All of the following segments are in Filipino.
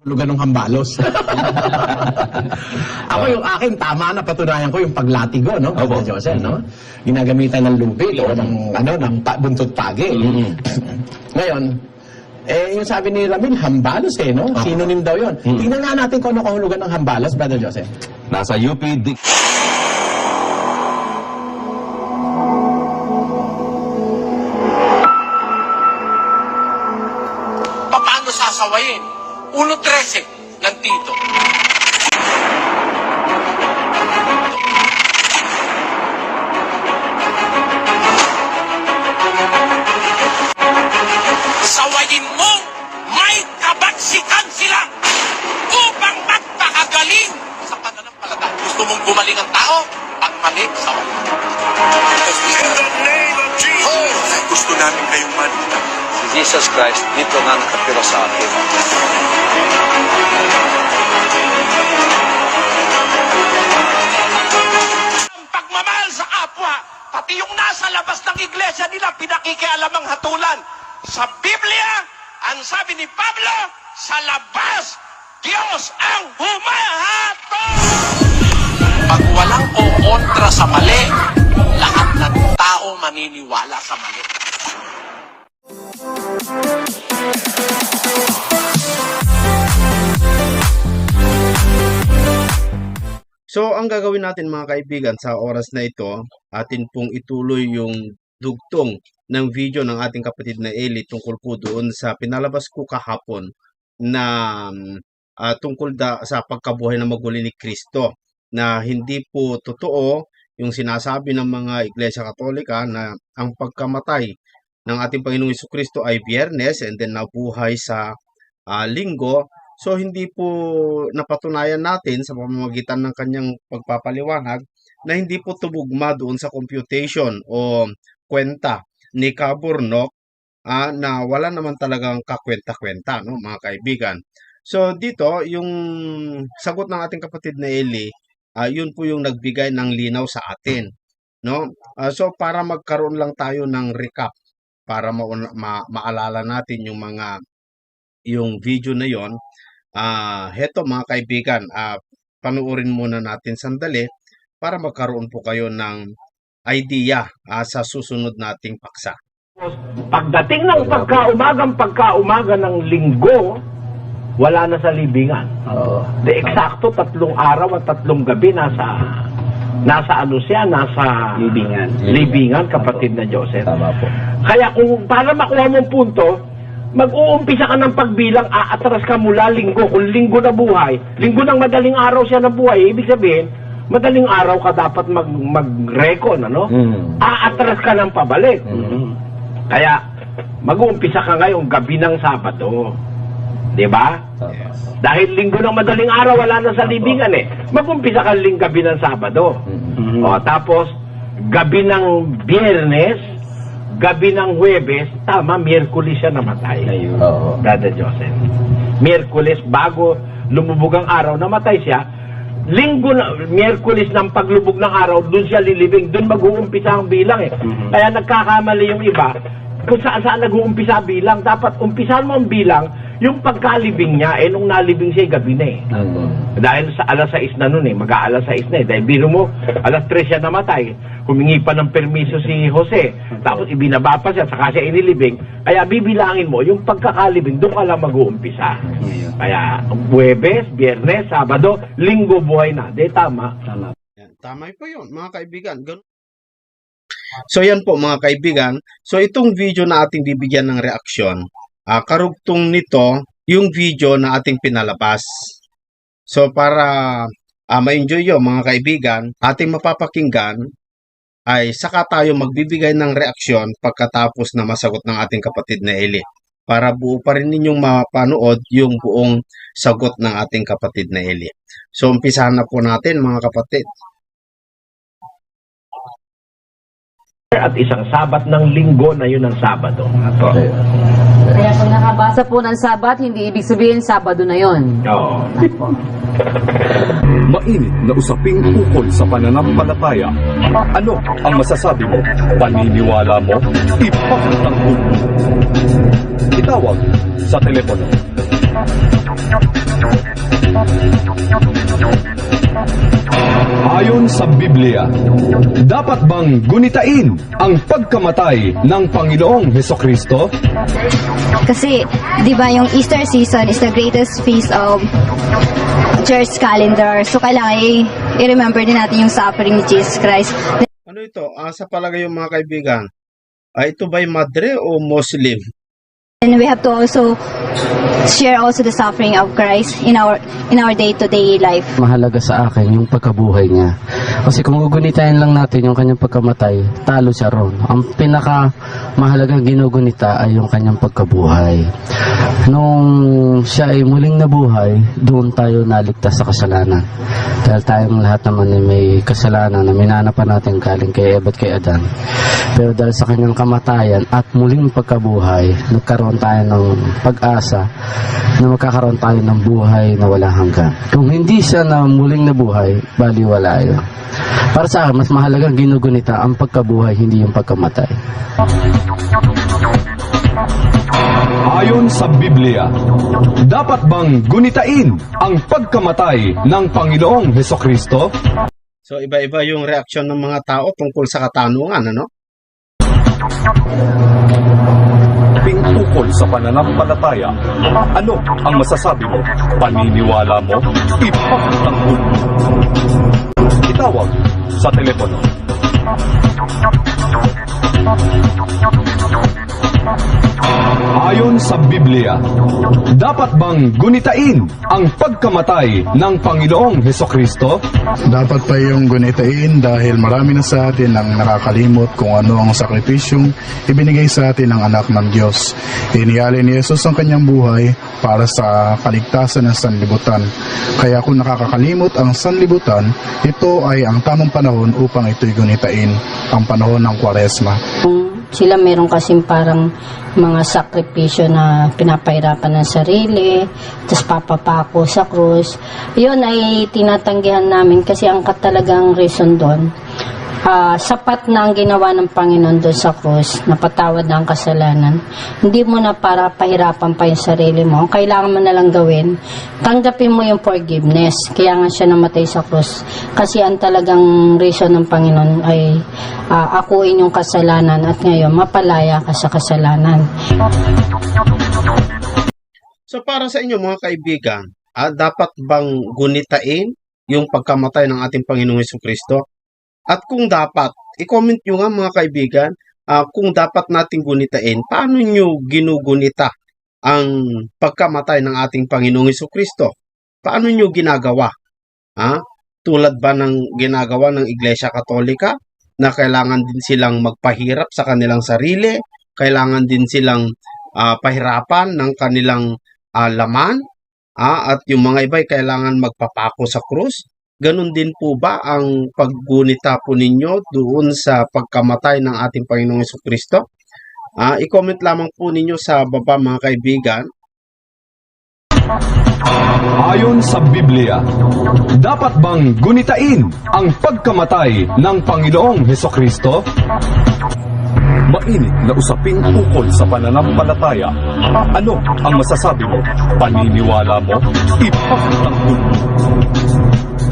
lugar ng hambalos. Ako yung akin, tama na patunayan ko yung paglatigo, no? Brother Joseph, no? Ginagamitan ng lupit o ng buntod pagi. Ngayon, yung sabi ni Ramil, hambalos no? Synonym daw yun. Tingnan nga natin kung ano kahulugan ng hambalos, Brother Joseph. Nasa UP Paano sasawayin? 1.13 ng Tito. Sawayin mo, may kabaksikan sila upang magpakagaling sa pananampalataya. Gusto mong gumaling ang tao? Ang mali, sawayin. In the name of Jesus! Gusto namin kayong malita. Si Jesus Christ, dito nga nakapira sa akin. Ang pagmamahal sa kapwa, pati yung nasa labas ng iglesia nila, pinakikialamang hatulan. Sa Biblia, ang sabi ni Pablo, sa labas, Diyos ang humahatol! Pag walang kontra sa mali, lahat ng tao maniniwala sa mali. So, ang gagawin natin mga kaibigan sa oras na ito, atin pong ituloy yung dugtong ng video ng ating kapatid na Eli tungkol po doon sa pinalabas ko kahapon na tungkol sa pagkabuhay na maguli ni Kristo, na hindi po totoo yung sinasabi ng mga Iglesia Katolika na ang pagkamatay ng ating Panginoong Jesucristo ay Biyernes and then nabuhay sa Linggo. So, hindi po napatunayan natin sa pamamagitan ng kanyang pagpapaliwanag na hindi po tumugma doon sa computation o kwenta ni Kaburnok na wala naman talagang kakwenta-kwenta, no, mga kaibigan. So, dito, yung sagot ng ating kapatid na Eli, yun po yung nagbigay ng linaw sa atin. No? So, para magkaroon lang tayo ng recap, para maalala natin yung video na yon. Heto mga kaibigan, panuorin muna natin sandali para magkaroon po kayo ng idea sa susunod nating paksa. Pagdating ng pagkaumaga ng linggo, wala na sa libingan. De eksakto 3 araw at 3 gabi nasa libingan, kapatid na Joseph. Tama po. Kaya kung para makuha mong punto, mag-uumpisa ka ng pagbilang, aatras ka mula linggo. Kung linggo na buhay, linggo ng madaling araw siya na buhay, ibig sabihin, madaling araw ka dapat mag-recon, ano? Aatras ka ng pabalik. Kaya, mag-uumpisa ka ngayong gabi ng Sabado. Diba? Dahil linggo ng madaling araw, wala na sa libingan Mag-umpisa ka gabi ng Sabado. Tapos, gabi ng Biyernes, gabi ng Huwebes, tama, Miyerkules siya namatay. Brother Joseph. Miyerkules, bago lumubog ang araw, namatay siya. Miyerkules ng paglubog ng araw, doon siya lilibing, doon mag-uumpisa ang bilang Kaya nagkakamali yung iba, kung saan nag-uumpisa bilang, dapat umpisahan mo ang bilang, yung pagkalibing niya, nung nalibing siya, gabi na Dahil sa alas 6 na nun mag-aalas 6 na Dahil biro mo, alas 3 siya namatay. Humingi pa ng permiso si Jose. Tapos ibinaba pa siya, saka siya inilibing. Kaya bibilangin mo, yung pagkakalibing, doon ka lang mag-uumpisa. Kaya, Huwebes, Biyernes, Sabado, Linggo buhay na. Tama. Tama po yun, mga kaibigan. So, yan po, mga kaibigan. So, itong video na ating bibigyan ng reaksyon, karugtong nito yung video na ating pinalabas. So, para ma-enjoy yun, mga kaibigan, ating mapapakinggan ay saka tayo magbibigay ng reaksyon pagkatapos na masagot ng ating kapatid na Eli. Para buo pa rin ninyong mapanood yung buong sagot ng ating kapatid na Eli. So, umpisahan na po natin, mga kapatid. At isang Sabat ng linggo na yun ang Sabado. Kaya pag nakabasa po ng Sabat, hindi ibig sabihin Sabado na yon. Oo. Mainit na usaping ukol sa pananampalataya. Ano ang masasabi mo? Paniniwala mo? Ipagtanggol mo. Itawag sa telepono Ayon sa Biblia, dapat bang gunitain ang pagkamatay ng Panginoong Hesukristo? Kasi, di ba yung Easter season is the greatest feast of church calendar. So, kailangan i-remember din natin yung suffering ni Jesus Christ. Ano ito? Sa palagay yung mga kaibigan, ito ba'y madre o Muslim? And we have to also share also the suffering of Christ in our day-to-day life. Mahalaga sa akin yung pagkabuhay niya. Kasi kung gugunitain lang natin yung kanyang pagkamatay, talo siya ron. Ang pinaka mahalagang ginugunita ay yung kanyang pagkabuhay. Nung siya ay muling nabuhay, doon tayo naligtas sa kasalanan. Dahil tayong lahat naman ay may kasalanan na minanapan natin galing kay Eva at kay Adan. Pero dahil sa kanyang kamatayan at muling pagkabuhay, nagkaroon tayo ng pag-asa na magkakaroon tayo ng buhay na wala hanggan. Kung hindi siya na muling nabuhay, baliwala yun. Para sa akin, mas mahalagang ginugunita ang pagkabuhay, hindi yung pagkamatay. Ayon sa Biblia, dapat bang gunitain ang pagkamatay ng Panginoong Hesukristo? So, iba-iba yung reaksyon ng mga tao tungkol sa katanungan, ano? Ukol sa pananampalataya, ano ang masasabi mo? Paniniwala mo? Ipagtanggol mo. Itawag sa telepono. Ayon sa Biblia, dapat bang gunitain ang pagkamatay ng Panginoong Hesukristo? Dapat pa yung gunitain dahil marami na sa atin ang nakakalimot kung ano ang sakripisyong ibinigay sa atin ng anak ng Diyos. Iniyalin ni Jesus ang kanyang buhay para sa kaligtasan ng sanlibutan. Kaya kung nakakakalimot ang sanlibutan, ito ay ang tamang panahon upang ito'y gunitain, ang panahon ng Kwaresma. Sila meron kasing parang mga sakripisyo na pinapahirapan ng sarili, tapos papapako sa krus. Yun ay tinatanggihan namin kasi ang katalagang reason doon, sapat na ang ginawa ng Panginoon doon sa krus, napatawad na ang kasalanan. Hindi mo na para pahirapan pa yung sarili mo. Ang kailangan mo na lang gawin, tanggapin mo yung forgiveness. Kaya nga siya namatay sa krus. Kasi ang talagang reason ng Panginoon ay akuin yung kasalanan at ngayon mapalaya ka sa kasalanan. So, para sa inyo mga kaibigan, dapat bang gunitain yung pagkamatay ng ating Panginoong Hesukristo? At kung dapat, i-comment nyo nga mga kaibigan, kung dapat nating gunitain, paano nyo ginugunita ang pagkamatay ng ating Panginoong Hesukristo? Paano nyo ginagawa? Tulad ba ng ginagawa ng Iglesia Katolika na kailangan din silang magpahirap sa kanilang sarili, kailangan din silang pahirapan ng kanilang laman, at yung mga iba'y kailangan magpapako sa krus? Ganon din po ba ang paggunita po ninyo doon sa pagkamatay ng ating Panginoong Hesukristo? I-comment lamang po ninyo sa baba mga kaibigan. Ayon sa Biblia, dapat bang gunitain ang pagkamatay ng Panginoong Hesukristo? Mainit na usaping ukol sa pananampalataya. Ano ang masasabi mo? Paniniwala mo? Ipagtanggol mo.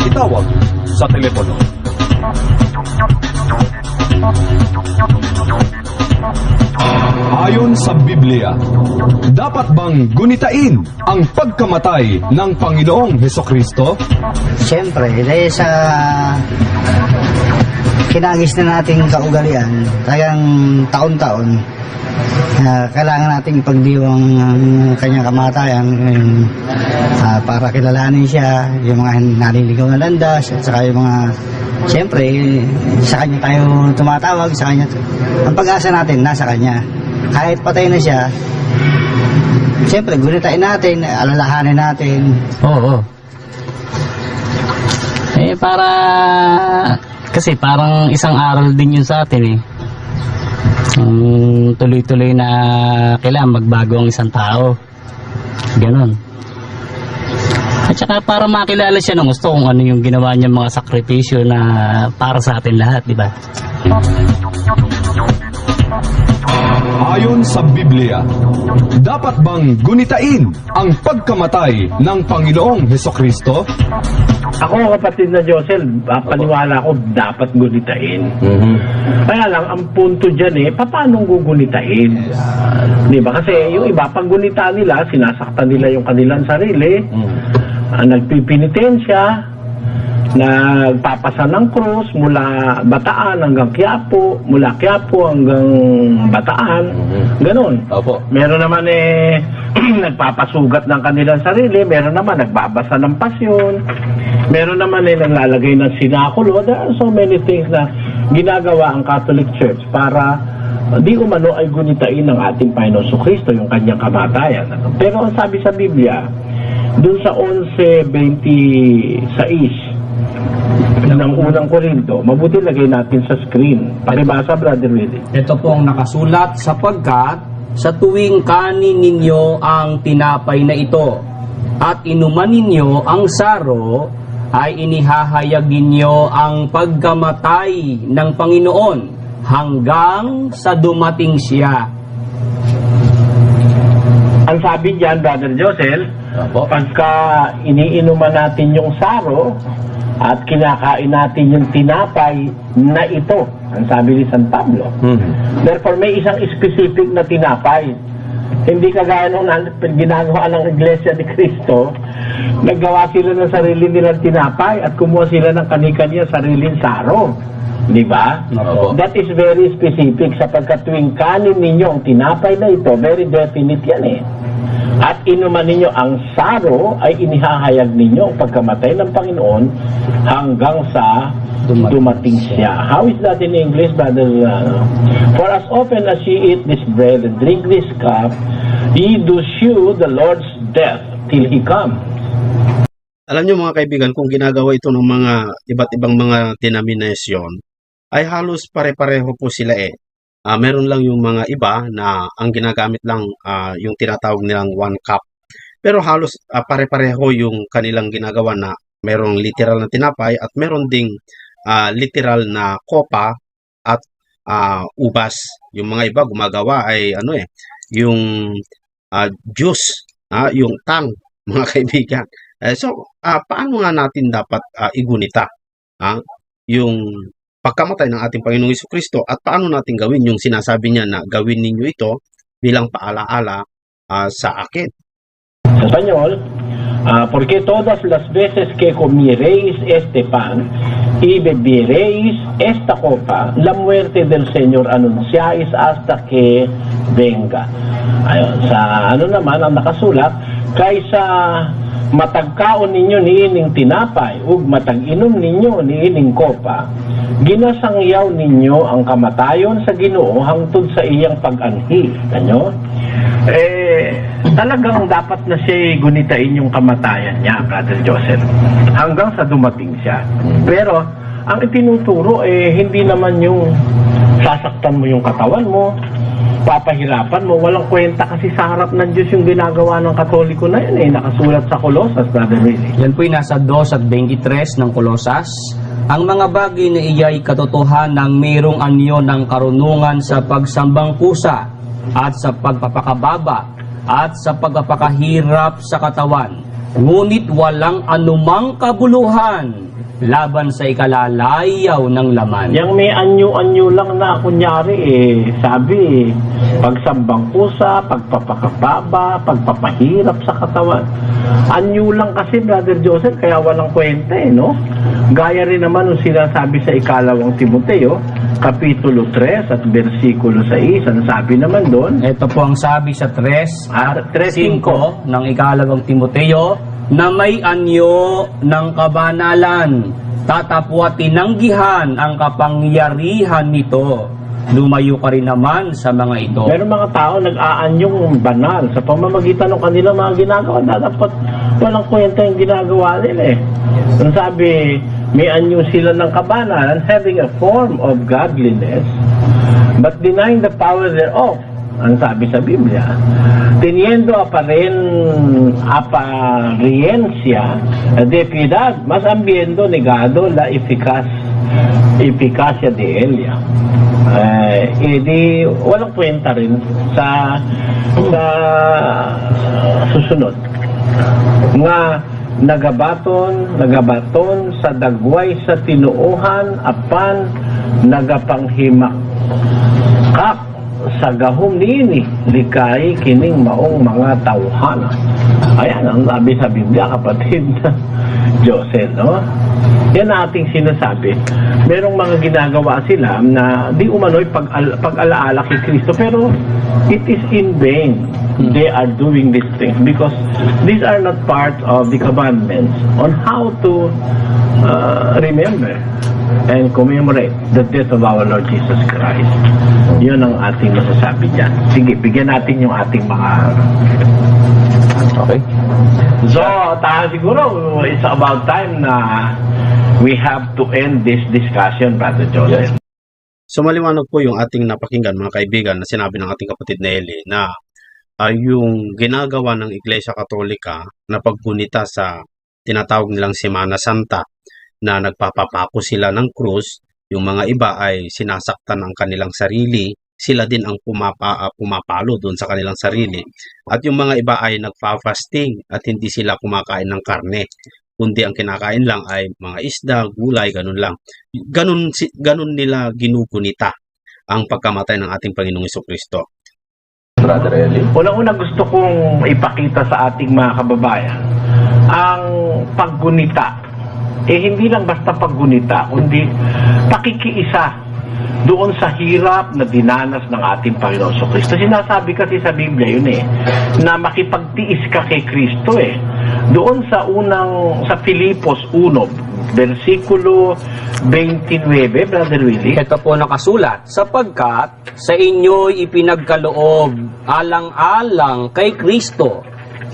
Itawag sa telepono. Ayon sa Biblia, dapat bang gunitain ang pagkamatay ng Panginoong Hesukristo? Siyempre, dahil sa kinagis na nating kaugalian, kayang taon-taon, kailangan nating ipagdiwang ang kanyang kamatayan para kilalanin siya, yung mga naliligaw na landas, at saka yung mga, siyempre, sa kanya tayo tumatawag, sa kanya, ang pag-asa natin nasa kanya. Kahit patay na siya, siyempre, gunitain natin, alalahanin natin. Oo. Kasi parang isang aral din yun sa atin eh. Tuloy-tuloy na kailangan magbago ang isang tao. Ganon. At saka para makilala siya ng gusto kung ano yung ginawa niya mga sakripisyo na para sa atin lahat, di ba? Ayon sa Biblia, dapat bang gunitain ang pagkamatay ng Panginoong Hesukristo? Ako, kapatid na Josel, paniwala ko dapat gunitain. Kaya lang, ang punto dyan paano gugunitain? Di ba? Kasi yung iba, pag gunita nila, sinasaktan nila yung kanilang sarili, nagpipinitensya, nagpapasa ng krus mula Bataan hanggang Quiapo, mula Quiapo hanggang Bataan, ganun. Opo. Meron naman nagpapasugat ng kanilang sarili, meron naman nagbabasa ng pasyon, meron naman naglalagay ng sinakulo. There are so many things na ginagawa ang Catholic Church para di umano ay gunitain ng ating Panginoon Kristo yung kanyang kamatayan. Pero ang sabi sa Biblia, dun sa 11:26 ng unang Korinto, mabuti lagay natin sa screen. Pakibasa, Brother Willie. Ito po ang nakasulat, sapagkat sa tuwing kanin ninyo ang tinapay na ito at inuman ninyo ang saro, ay inihahayag ninyo ang pagkamatay ng Panginoon hanggang sa dumating siya. Ang sabi diyan, Brother Josel, pagka iniinuman natin yung saro at kinakain natin yung tinapay na ito, ang sabi ni San Pablo. Therefore, may isang specific na tinapay. Hindi kagaya nung ginagawa ng Iglesia ni Cristo, naggawa sila ng sarili nilang tinapay at kumuha sila ng kani-kanya sariling saro. Di ba? That is very specific, sapagkat tuwing kanin ninyo ang tinapay na ito, very definite yan at inuman ninyo ang saro, ay inihahayag ninyo ang pagkamatay ng Panginoon hanggang sa dumating siya. How is that in English, Brother? For as often as ye eat this bread and drink this cup, ye do shew the Lord's death till He comes. Alam niyo mga kaibigan, kung ginagawa ito ng mga iba't ibang mga denominasyon, ay halos pare-pareho po sila meron lang yung mga iba na ang ginagamit lang yung tinatawag nilang one cup. Pero halos pare-pareho yung kanilang ginagawa na merong literal na tinapay at meron ding literal na kopa at ubas. Yung mga iba gumagawa ay yung juice, yung tang, mga kaibigan. So, paano nga natin dapat igunita yung pagkamatay ng ating Panginoong Hesukristo at paano natin gawin yung sinasabi niya na gawin ninyo ito bilang paalaala sa akin? Sa Espanyol, porque todas las veces que comiereis este pan y beberéis esta copa, la muerte del Señor anunciáis hasta que venga. Ayun, sa naman ang nakasulat, kaysa matagkaon ninyo niining tinapay ug matag-inom ninyo niining kopa, ginasangyaw ninyo ang kamatayon sa Ginoo hangtod sa iyang pag-anhi. Kanyo? Talagang dapat na siya gunitain yung kamatayan niya, Brother Joseph, hanggang sa dumating siya. Pero ang itinuturo hindi naman yung sasaktan mo yung katawan mo, papahirapan mo, walang kwenta kasi sa harap ng Diyos yung ginagawa ng Katoliko na yun nakasulat sa Colosas, Brother Willie. Yan po'y nasa 2:23 ng Colosas. Ang mga bagay na iya'y katotohanan mayroong anyo ng karunungan sa pagsambang kusa at sa pagpapakababa at sa pagpapakahirap sa katawan, ngunit walang anumang kabuluhan laban sa ikalalayaw ng laman. Yang may anyo-anyo lang na kunyari sabi, pagsambang kusa, pagpapakababa, pagpapahirap sa katawan. Anyo lang kasi, Brother Joseph, kaya walang kwenta no? Gaya rin naman yung sinasabi sa ikalawang Timoteo, Kapitulo 3 at versikulo 6, ang sabi naman doon. Ito po ang sabi sa 3:5 ng ikalawang Timoteo, na may anyo ng kabanalan, tatapwa tinanggihan ang kapangyarihan nito. Lumayo ka rin naman sa mga ito. Pero mga tao nag-aanyong banal sa pamamagitan ng kanilang mga ginagawa. Dapat walang kwenta yung ginagawa nila Ang sabi, may anyo sila ng kabanalan, having a form of godliness, but denying the power thereof. Ang sabi sa Biblia, teniendo apariencia de piedad, mas habiendo negado la eficacia de ella. di walang kwenta rin sa susunod nga nagabaton sa dagway sa tinuohan apan nagapanghimak kak sa gahom niini likay kining maong mga tawhana. Ayan ang sabi sa Biblia, kapatid na Joseph, no? Yan ang ating sinasabi. Merong mga ginagawa sila na di umano'y pag-alaala kay Kristo, pero it is in vain they are doing these things because these are not part of the commandments on how to remember and commemorate the death of our Lord Jesus Christ. Yun ang ating masasabi dyan. Sige, bigyan natin yung ating mga... Okay. So, siguro, it's about time na we have to end this discussion, Brother Joseph. So maliwanag po yung ating napakinggan mga kaibigan na sinabi ng ating kapatid na Eli na yung ginagawa ng Iglesia Katolika na paggunita sa tinatawag nilang Semana Santa na nagpapapako sila ng krus, yung mga iba ay sinasaktan ang kanilang sarili, sila din ang pumapalo doon sa kanilang sarili. At yung mga iba ay nagpa-fasting at hindi sila kumakain ng karne, kundi ang kinakain lang ay mga isda, gulay, ganun lang. Ganun nila ginugunita ang pagkamatay ng ating Panginoong Jesucristo. Brother Eli? Unang-una gusto kong ipakita sa ating mga kababayan ang paggunita. Hindi lang basta paggunita, kundi pakikiisa doon sa hirap na dinanas ng ating Panginoon Jesucristo. Sinasabi kasi sa Biblia yun na makipagtiis ka kay Kristo Doon sa Filipos 1, versikulo 29, Brother Willie. Ito po nakasulat, sapagkat sa inyo'y ipinagkaloob alang-alang kay Kristo,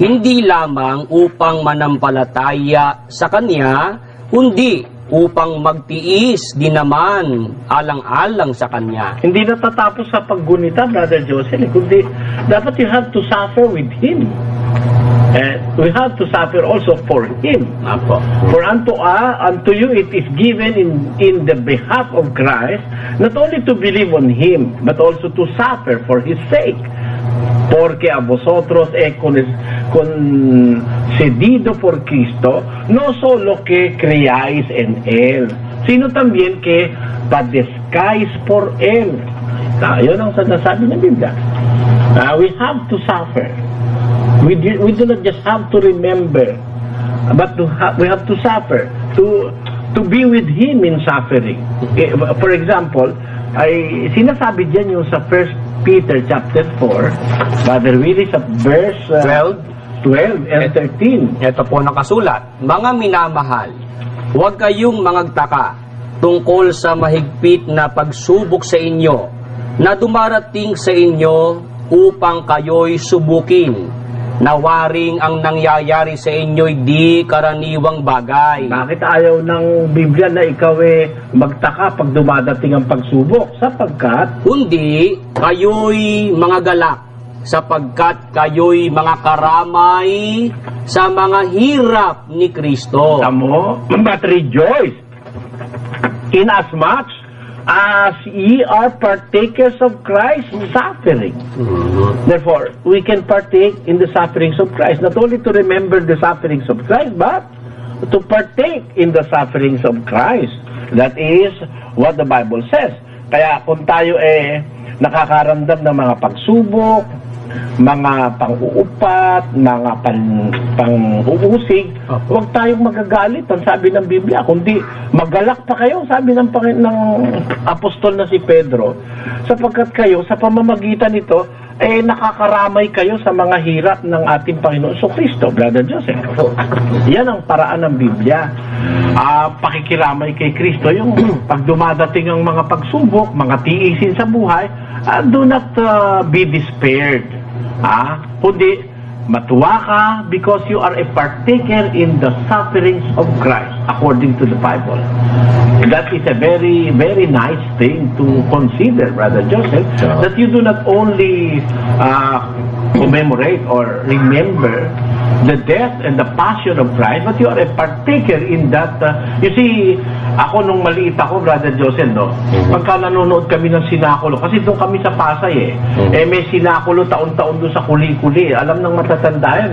hindi lamang upang manampalataya sa Kanya, kundi upang magtiis din naman alang-alang sa Kanya. Hindi natatapos sa paggunita, Brother Joseph, kundi dapat you have to suffer with Him. And we have to suffer also for Him. Apo. For unto you it is given in the behalf of Christ, not only to believe on Him, but also to suffer for His sake. Porque a vosotros concedido por Cristo, no solo que creáis en Él, sino también que padezcáis por Él. Yun ang sinasabi ng Biblia. We have to suffer. We do not just have to remember, but we have to suffer, to be with Him in suffering. For example, ay sinasabi diyan yung sa 1 Peter chapter 4, Brother Willie, sa verse 12 and 13. Ito po nakasulat, mga minamahal, huwag kayong mangagtaka tungkol sa mahigpit na pagsubok sa inyo na dumarating sa inyo upang kayo'y subukin. Nawaring ang nangyayari sa inyo'y di karaniwang bagay. Bakit ayaw ng Biblia na ikaw magtaka pag dumadating ang pagsubok? Sapagkat kundi kayo'y mga galak, sapagkat kayo'y mga karamay sa mga hirap ni Kristo. Tamo, but rejoice inasmuch as ye are partakers of Christ's suffering. Therefore, we can partake in the sufferings of Christ, not only to remember the sufferings of Christ, but to partake in the sufferings of Christ. That is what the Bible says. Kaya kung tayo nakakaramdam ng mga pagsubok, mga pang-uupat, mga pang-uusig, huwag tayong magagalit, ang sabi ng Biblia, kundi magalak pa kayo, sabi ng apostol na si Pedro, sapagkat kayo sa pamamagitan nito nakakaramay kayo sa mga hirap ng ating Panginoon Jesucristo, Brother Joseph. Yan ang paraan ng Biblia. Pakikiramay kay Kristo, yung pag dumadating ang mga pagsubok, mga tiisin sa buhay, do not be despaired. Kundi matuwa ka because you are a partaker in the sufferings of Christ according to the Bible. That is a very, very nice thing to consider, Brother Joseph, that you do not only commemorate or remember the death and the passion of Christ, but you are a partaker in that. You see, Ako nung maliit ako, Brother Joseph, no? Pagka nanonood kami ng sinakulo, kasi doon kami sa Pasay may sinakulo taon-taon doon sa kuli-kuli. Alam ng matatanda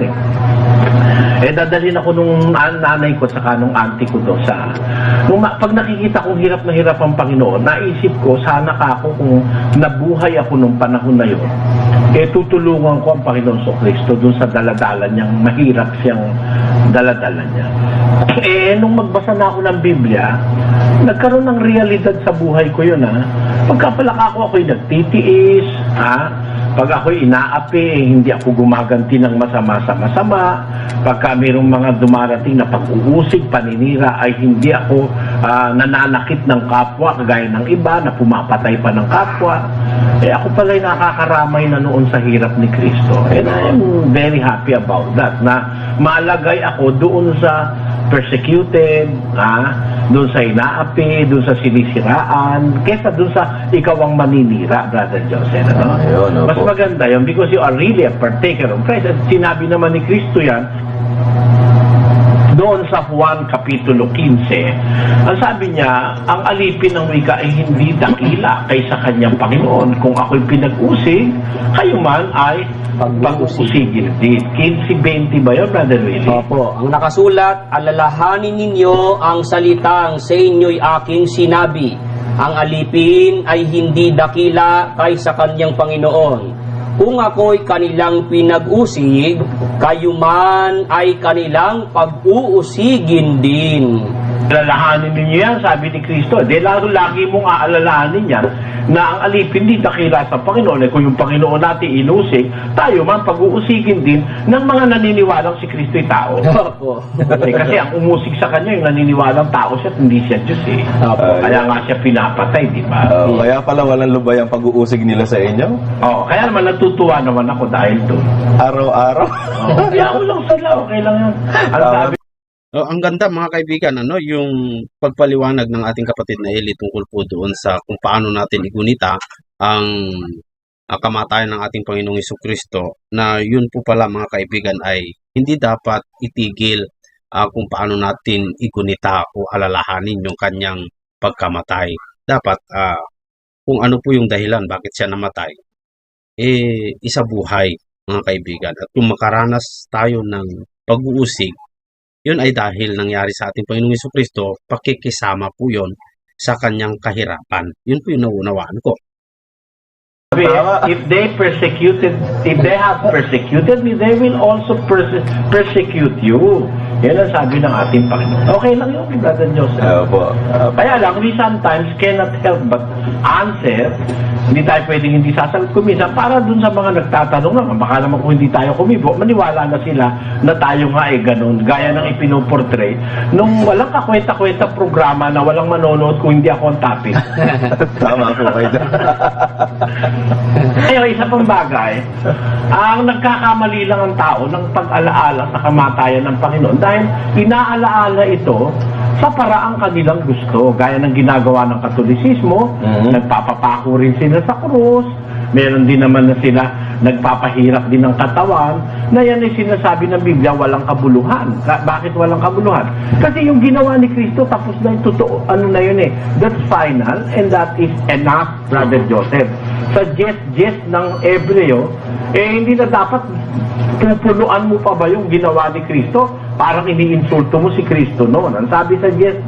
yan dadalhin ako nung nanay ko saka nung auntie ko doon sa... pag nakikita kong hirap na hirap ang Panginoon, naisip ko, sana ka ako kung nabuhay ako nung panahon na yun, tutulungan ko ang Panginoon sa Kristo doon sa daladala niyang mahirap siyang daladala niya. Nung magbasa na ako ng Biblia, nagkaroon ng realidad sa buhay ko yun, Pagkapalaka ko, ako'y nagtitiis, Pag ako'y inaapi, hindi ako gumaganti ng masama sa masama. Pagka mayroong mga dumarating na pag-uusig, paninira, ay hindi ako nananakit ng kapwa, kagaya ng iba, na pumapatay pa ng kapwa. Ako pala'y nakakaramay na noon sa hirap ni Kristo. And I'm very happy about that, na malagay ako doon sa persecuted, doon sa inaapi, doon sa sinisiraan, kesa doon sa ikaw ang maninira, Brother Joseph. Mas maganda yun because you are really a partaker of Christ. At sinabi naman ni Kristo yan doon sa Juan Kapitulo 15. Ang sabi niya, ang alipin ng wika ay hindi dakila kaysa kanyang Panginoon. Kung ako'y pinag-usig, kayo man ay pag-usigin din. 15:20 ba yun, Brother Willie? Opo. Ang nakasulat, alalahanin ninyo ang salitang sa inyo'y aking sinabi. Ang alipin ay hindi dakila kaysa kanyang Panginoon. Kung ako'y kanilang pinag-usig, kayo man ay kanilang pag-uusigin din. Alalahanin ninyo yan, sabi ni Kristo. Lagi mong aalalahanin yan na ang alipin di dakila sa Panginoon. Kung yung Panginoon natin inusig, tayo man pag-uusigin din ng mga naniniwalang si Kristo'y tao. Kasi ang umusig sa kanya, yung naniniwalang tao siya, hindi siya Diyos Kaya nga siya pinapatay, di ba? Kaya pala walang lubay ang pag-uusig nila sa inyo? Kaya naman natutuwa naman ako dahil doon. Araw-araw? Kaya ako lang sila, okay lang yan. Ang sabi, ang ganda mga kaibigan, yung pagpaliwanag ng ating kapatid na Eli tungkol po doon sa kung paano natin igunita ang kamatayan ng ating Panginoong Jesucristo, na yun po pala mga kaibigan ay hindi dapat itigil kung paano natin igunita o alalahanin yung kanyang pagkamatay. Dapat kung ano po yung dahilan bakit siya namatay, isa buhay mga kaibigan. At kung makaranas tayo ng pag-uusig, yun ay dahil nangyari sa ating Panginoong Jesucristo, pakikisama po yun sa kanyang kahirapan. Yun po yung naunawaan ko. If they have persecuted me, they will also persecute you. Yan ang sabi ng ating Panginoon. Okay lang yun, Brother Joseph. Kaya lang, we sometimes cannot help but answer. Hindi tayo pwedeng hindi sasagot kuminsan para dun sa mga nagtatanong naman. Baka naman kung hindi tayo kumibo, maniwala na sila na tayo nga ay ganun. Gaya ng ipinoportray nung walang kakwenta-kwenta programa na walang manonood kung hindi ako ang topic. Tama po kayo. Ngayon, isa pang bagay, ang nagkakamali lang ang tao ng pag-alaala sa kamatayan ng Panginoon dahil inaalaala ito sa paraang kanilang gusto. Gaya ng ginagawa ng Katolisismo, nagpapapako rin sila sa krus, meron din naman na sila nagpapahirap din ng katawan, na yan ay sinasabi ng Biblia, walang kabuluhan. Bakit walang kabuluhan? Kasi yung ginawa ni Kristo, tapos na yung totoo, that's final, and that is enough, Brother Joseph. Sa jest ng Ebreo, hindi na dapat pupunuan mo pa ba yung ginawa ni Kristo? Parang iniinsulto mo si Kristo noon. Ang sabi sa jest,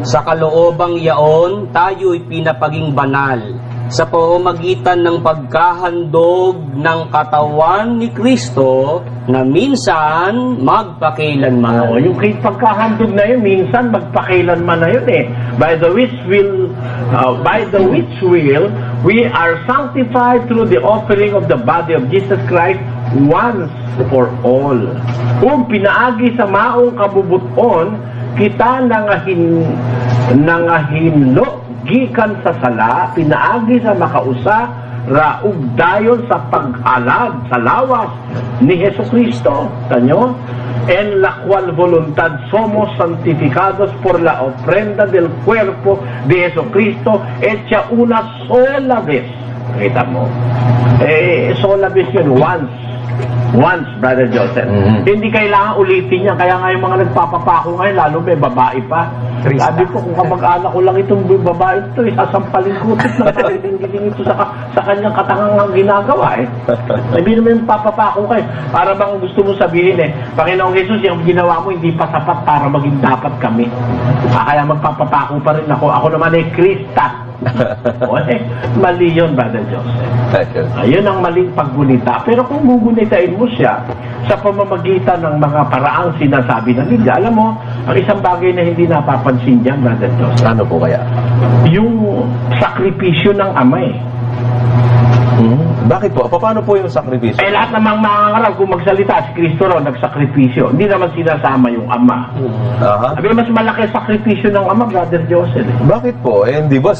sa kaloobang yaon, tayo'y pinapaging banal sa pamamagitan ng pagkahandog ng katawan ni Kristo na minsan magpakailanman. Yung pagkahandog na yun, minsan magpakailanman na yun By the which will we are sanctified through the offering of the body of Jesus Christ once for all. Kung pinaagi sa maong kabubuton, kita nangahinlo gikan sa sala, pinaagi sa makausa, raug dayon sa paghalad sa lawas ni Jesucristo. Tanyo? En la cual voluntad somos santificados por la ofrenda del cuerpo de Jesucristo hecha una sola vez. Kita mo? Sola vez yun, once, Brother Joseph. Hindi kailangan ulitin yan. Kaya nga yung mga nagpapapako ngayon, lalo may babae pa, Krista. Sabi ko, kung kamag-anak ko lang itong babae ito, sasampalin ko ito na palitin ito sa kanyang katangang ginagawa eh. Sabi naman yung papapako kayo. Para bang gusto mo sabihin eh, Panginoong Jesus, yung ginawa mo hindi pa sapat para maging dapat kami. Kaya magpapapako pa rin ako. Ako naman ay Krista. Mali yun, Brother Joseph. Ayun ang maling paggunita. Pero kung gugunitain mo siya sa pamamagitan ng mga paraang sinasabi ng Biblia, alam mo, ang isang bagay na hindi napapansin dyan, Brother Joseph. Ano po kaya? Yung sakripisyo ng ama eh. Bakit po? Paano po yung sakripisyo? Eh, lahat namang mga ngaral, kung magsalita, si Kristo raw nagsakripisyo. Hindi naman sinasama yung ama. Sabi, mas malaki sakripisyo ng ama, Brother Joseph. Bakit po? Hindi ba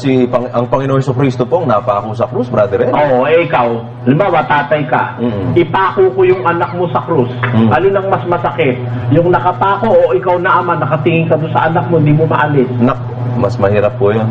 ang Panginoon Jesucristo po ang napako sa krus, Brother Ed? Oo, ikaw, halimbawa, tatay ka, ipako ko yung anak mo sa krus. Alin ang mas masakit? Yung nakapako o ikaw na ama, nakatingin ka doon sa anak mo, hindi mo maalis? Mas mahirap po yun.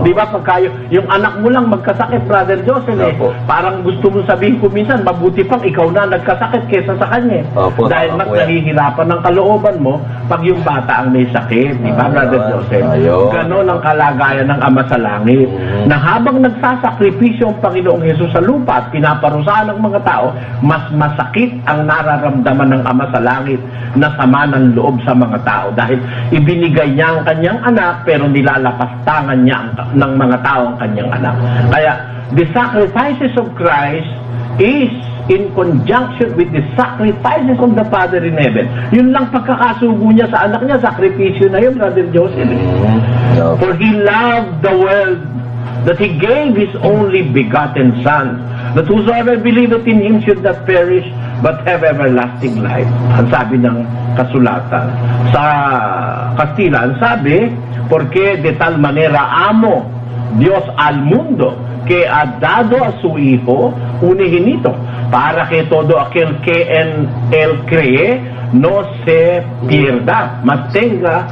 Di ba, pagka yung anak mo lang magkasakit, Brother Joseph, parang gusto mo sabihin ko minsan, mabuti pang ikaw na nagkasakit kesa sa kanya. Dahil mas nahihirapan ng kalooban mo pag yung bata ang may sakit. Di ba, Brother Joseph? Ganon ang kalagayan ng Ama sa Langit. Na habang nagsasakripisyo ang Panginoong Hesus sa lupa at pinaparusahan ng mga tao, mas masakit ang nararamdaman ng Ama sa Langit na sama ng loob sa mga tao. Dahil ibinigay niya ang kanyang anak, pero nilalapastangan niya ng mga tao ang kanyang anak. Kaya, the sacrifices of Christ is in conjunction with the sacrifices of the Father in heaven. Yun lang pagkakasugo niya sa anak niya, sakripisyo na yun, Brother Joseph. For He loved the world that He gave His only begotten Son, that whosoever believeth in Him should not perish, but have everlasting life. Ang sabi ng kasulatan. Sa Kastila, ang sabi, porque de tal manera amo Dios al mundo, que ha dado a su Hijo unigénito, para que todo aquel que en Él cree no se pierda, mas tenga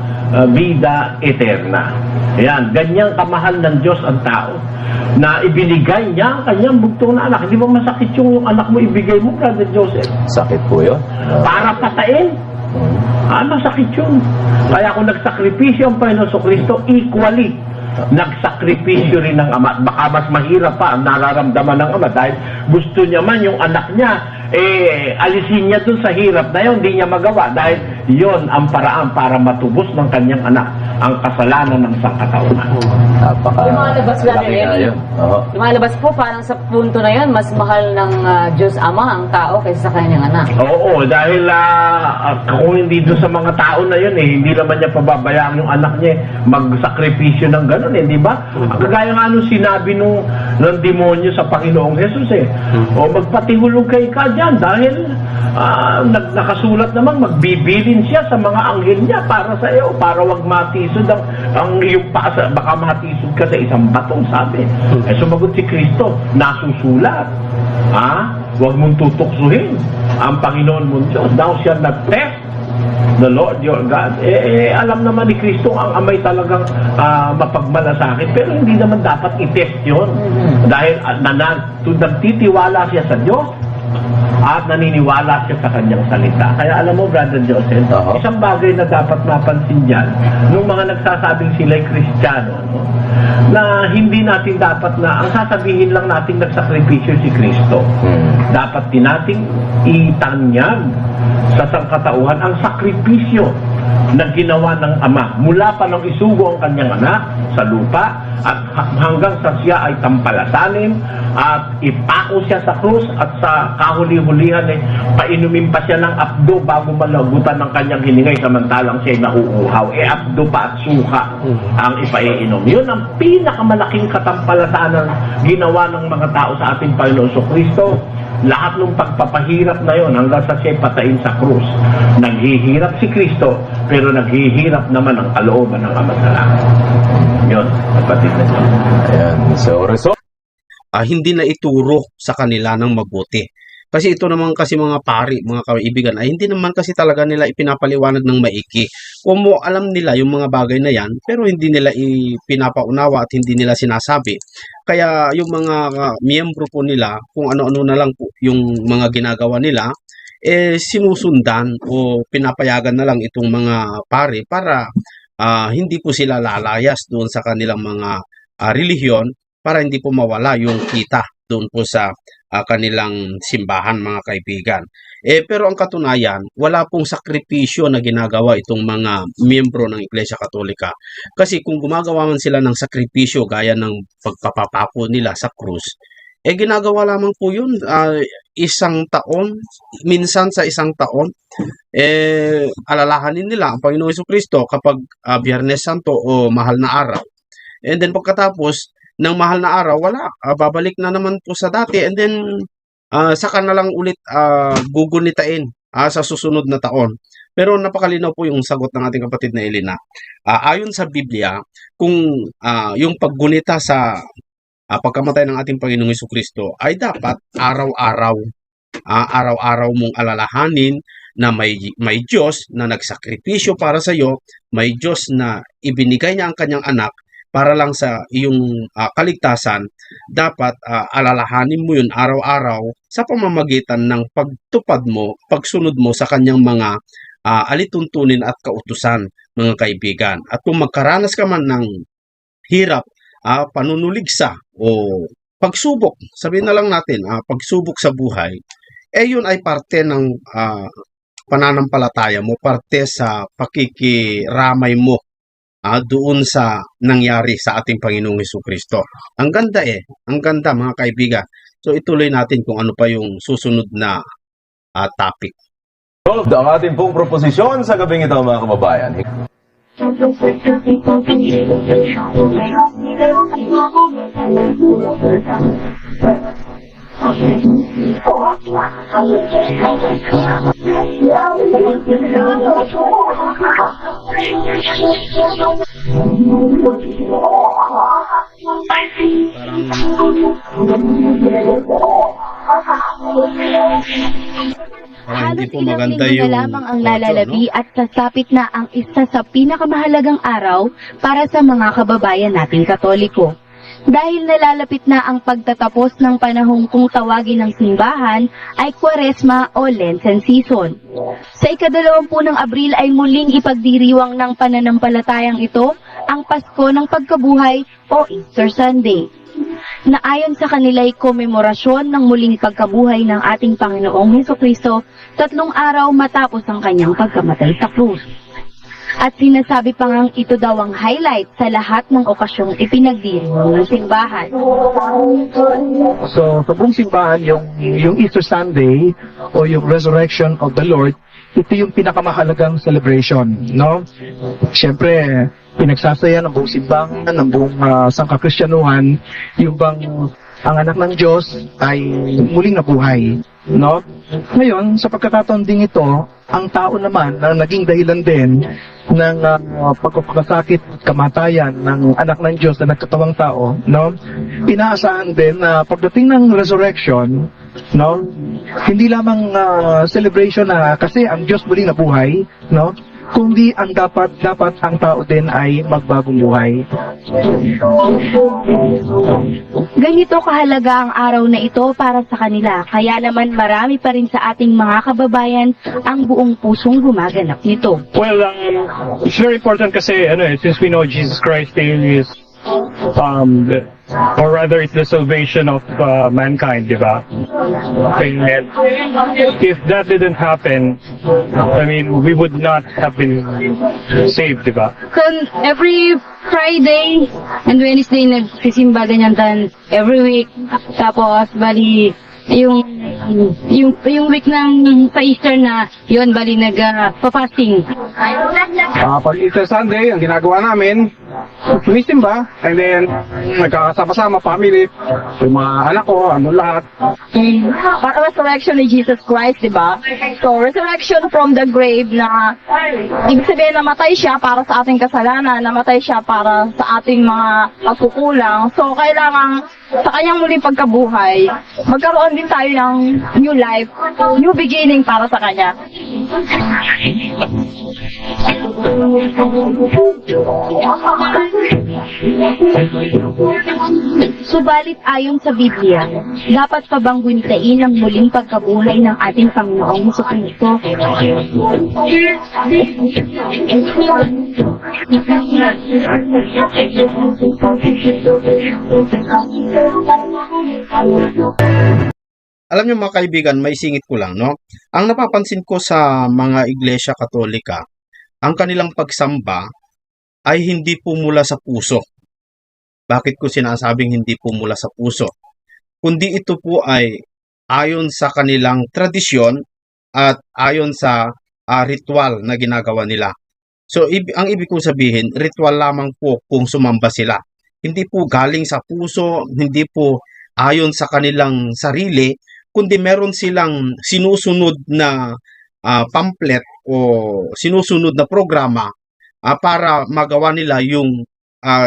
vida eterna. Ayan, ganyang kamahal ng Diyos ang tao, na ibinigay niya ang kanyang bugtong na anak. Hindi ba masakit yung anak mo ibigay mo, Brother Joseph? Sakit po yun. Para patayin. Masakit yun. Kaya kung nagsakripisyo ang Panginoon Kristo, equally nagsakripisyo rin ng ama. Baka mas mahirap pa ang nararamdaman ng ama dahil gusto niya man yung anak niya alisin niya dun sa hirap na yun, hindi niya magawa dahil yon ang paraan para matubos ng kanyang anak ang kasalanan ng sangkatauhan. Lumalabas lang yun. Lumalabas po parang sa punto na yun, mas mahal ng Diyos Ama ang tao kaysa sa kanyang anak. Oo, dahil kung hindi doon sa mga tao na yun hindi naman niya pababayaan yung anak niya magsakripisyo ng gano'n di ba? Kagaya nga nung sinabi ng demonyo sa Panginoong Jesus o magpatihulog kay ka dyan dahil nakasulat naman magbibilin siya sa mga anghel niya para sa iyo, para wag matisod ang iyong pasa, baka matisod ka sa isang batong, sabi. Sumagot si Kristo, nasusulat. Huwag mong tutuksuhin ang Panginoon mong Diyos. Thou shalt not test the Lord your God. Alam naman ni Kristo ang amay talagang mapagmalasakit, pero hindi naman dapat i-test yun. Dahil nagtitiwala siya sa Diyos at naniniwala siya sa kanyang salita. Kaya alam mo, Brother Joseph, isang bagay na dapat mapansin dyan, nung mga nagsasabing sila'y Kristiyano, na hindi natin dapat na, ang sasabihin lang natin nagsakripisyo si Kristo. Dapat din nating itanyag sa sangkatauhan ang sakripisyo na ginawa ng Ama mula pa nang isugo ang kanyang anak sa lupa at hanggang sa siya ay tampalasanin at ipako siya sa krus at sa kahuli-hulihan painumin pa siya ng apdo bago malagutan ng kanyang hiningay samantalang siya ay nauuhaw. Apdo pa at suka ang ipaiinom. Yun ang pinakamalaking katampalasanan ginawa ng mga tao sa ating Panginoon Kristo. Lahat ng pagpapahirap na yon hanggang sa siya patayin sa krus. Naghihirap si Kristo, pero naghihirap naman ang kalooban ng Ama sa Langit. Yun, kapatid na Diyos. Ayan, so hindi na ituro sa kanila ng mabuti. Kasi ito naman kasi mga pari, mga kaibigan, ay hindi naman kasi talaga nila ipinapaliwanag ng maiki. Kung mo alam nila yung mga bagay na yan, pero hindi nila ipinapaunawa at hindi nila sinasabi. Kaya yung mga miyembro po nila, kung ano-ano na lang po yung mga ginagawa nila, sinusundan o pinapayagan na lang itong mga pari para hindi po sila lalayas doon sa kanilang mga relihiyon para hindi po mawala yung kita doon po sa kanilang simbahan, mga kaibigan. Pero ang katunayan, wala pong sakripisyo na ginagawa itong mga miyembro ng Iglesia Katolika. Kasi kung gumagawa man sila ng sakripisyo gaya ng pagpapapako nila sa krus, ginagawa lamang po yun isang taon, minsan sa isang taon, alalahanin nila ang Panginoong Jesucristo kapag Biyernes Santo o mahal na araw. And then pagkatapos ng mahal na araw, wala, babalik na naman po sa dati, and then saka na lang ulit gugunitain sa susunod na taon. Pero napakalinaw po yung sagot ng ating kapatid na Elena. Ayon sa Biblia, kung yung paggunita sa pagkamatay ng ating Panginoong Jesucristo ay dapat araw-araw. Araw-araw mong alalahanin na may Diyos na nagsakripisyo para sa iyo, may Diyos na ibinigay niya ang kanyang anak para lang sa iyong kaligtasan. Dapat alalahanin mo yun araw-araw sa pamamagitan ng pagtupad mo, pagsunod mo sa kanyang mga alituntunin at kautusan, mga kaibigan. At kung magkaranas ka man ng hirap, panunuligsa o pagsubok, sabihin na lang natin, pagsubok sa buhay, yun ay parte ng pananampalataya mo, parte sa pakikiramay mo doon sa nangyari sa ating Panginoong Jesucristo. Ang ganda ang ganda, mga kaibigan. So ituloy natin kung ano pa yung susunod na topic. Ang ating pong proposisyon sa gabing ito, mga kababayan. Halos ilang linggo na lamang ang lalalabi at sasapit na ang isa sa pinakamahalagang araw para sa mga kababayan nating Katoliko. Dahil nalalapit na ang pagtatapos ng panahong kung tawagin ng simbahan ay Kwaresma o Lenten season. Sa ika-20 ng Abril ay muling ipagdiriwang ng pananampalatayang ito ang Pasko ng Pagkabuhay o Easter Sunday, na ayon sa kanila'y komemorasyon ng muling pagkabuhay ng ating Panginoong Hesukristo 3 araw matapos ang kanyang pagkamatay sa krus. At sinasabi pa ngang ito daw ang highlight sa lahat ng okasyong ipinagdiriwang ng simbahan. So, sa buong simbahan, yung Easter Sunday o yung Resurrection of the Lord, ito yung pinakamahalagang celebration, no? Siyempre, pinagsasaya ng buong simbahan, ng buong sangkakristyanuhan, yung bang ang anak ng Diyos ay muling nabuhay, no? Ngayon, sa pagkakataon ding ito, ang tao naman na naging dahilan din ng pagkakasakit at kamatayan ng anak ng Diyos na nagkatawang tao, no? Inaasahan din na pagdating ng resurrection, no? Hindi lamang celebration na kasi ang Diyos muling nabuhay, no? Kundi ang dapat ang tao din ay magbagong buhay. Ganito kahalaga ang araw na ito para sa kanila, kaya naman marami pa rin sa ating mga kababayan ang buong pusong gumaganap nito. Well, it's very important kasi since we know Jesus Christ is or rather it's the salvation of mankind, di ba? And if that didn't happen, I mean, we would not have been saved, di ba? Every Friday and Wednesday nagsisimba ganyan dan every week. Tapos bali yung week ng sa Easter na yun bali nagpa-fasting. Pag Easter Sunday, ang ginagawa namin, sumisimba, and then nagkakasama-sama, family, yung mga anak ko, lahat. Para resurrection ni Jesus Christ, di ba? So, resurrection from the grave na ibig sabihin namatay siya para sa ating kasalanan, namatay siya para sa ating mga pagkukulang. So, kailangan sa kanyang muling pagkabuhay, magkaroon din tayo ng new life, new beginning para sa kanya. Subalit ayon sa Biblia, dapat pa bang guntain ang muling pagkabuhay ng ating Panginoong Jesucristo? Alam niyo mga kaibigan, may singit ko lang, no? Ang napapansin ko sa mga iglesia katolika, ang kanilang pagsamba ay hindi po mula sa puso. Bakit ko sinasabing hindi po mula sa puso? Kundi ito po ay ayon sa kanilang tradisyon at ayon sa ritual na ginagawa nila. So, ang ibig kong sabihin, ritual lamang po kung sumamba sila. Hindi po galing sa puso, hindi po ayon sa kanilang sarili, kundi meron silang sinusunod na pamphlet o sinusunod na programa para magawa nila yung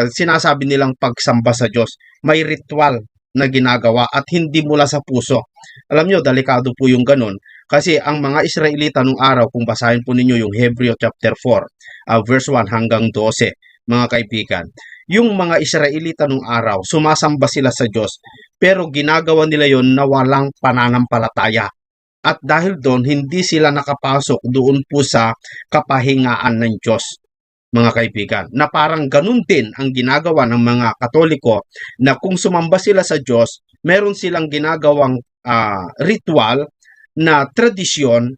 sinasabi nilang pagsamba sa Diyos. May ritual na ginagawa at hindi mula sa puso. Alam nyo, delikado po yung ganun. Kasi ang mga Israelita nung araw, kung basahin po ninyo yung Hebreo chapter 4, verse 1 hanggang 12, mga kaibigan, yung mga Israelita nung araw, sumasamba sila sa Diyos, pero ginagawa nila yon na walang pananampalataya. At dahil doon, hindi sila nakapasok doon po sa kapahingaan ng Diyos, mga kaibigan. Na parang ganun din ang ginagawa ng mga Katoliko na kung sumamba sila sa Diyos, meron silang ginagawang ritual na tradisyon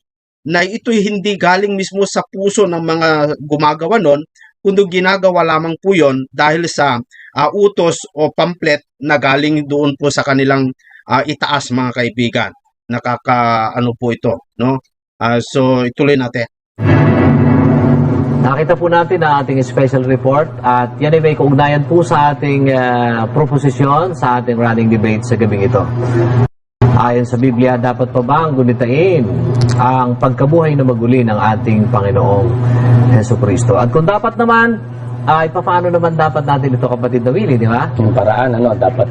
na ito'y hindi galing mismo sa puso ng mga gumagawa nun, kundi ginagawa lamang po yun dahil sa utos o pamphlet na galing doon po sa kanilang itaas, mga kaibigan. Nakakaano po ito, no? So ituloy natin. Nakita po natin ang ating special report at yan ay may kaugnayan po sa ating proposisyon sa ating running debate sa gabing ito. Ayon sa Biblia, dapat pa ba ang gunitain ang pagkabuhay na maguli ng ating Panginoong Jesucristo? At kung dapat naman, ay paano naman dapat natin ito, kapatid na Willie, di ba? Yung paraan, dapat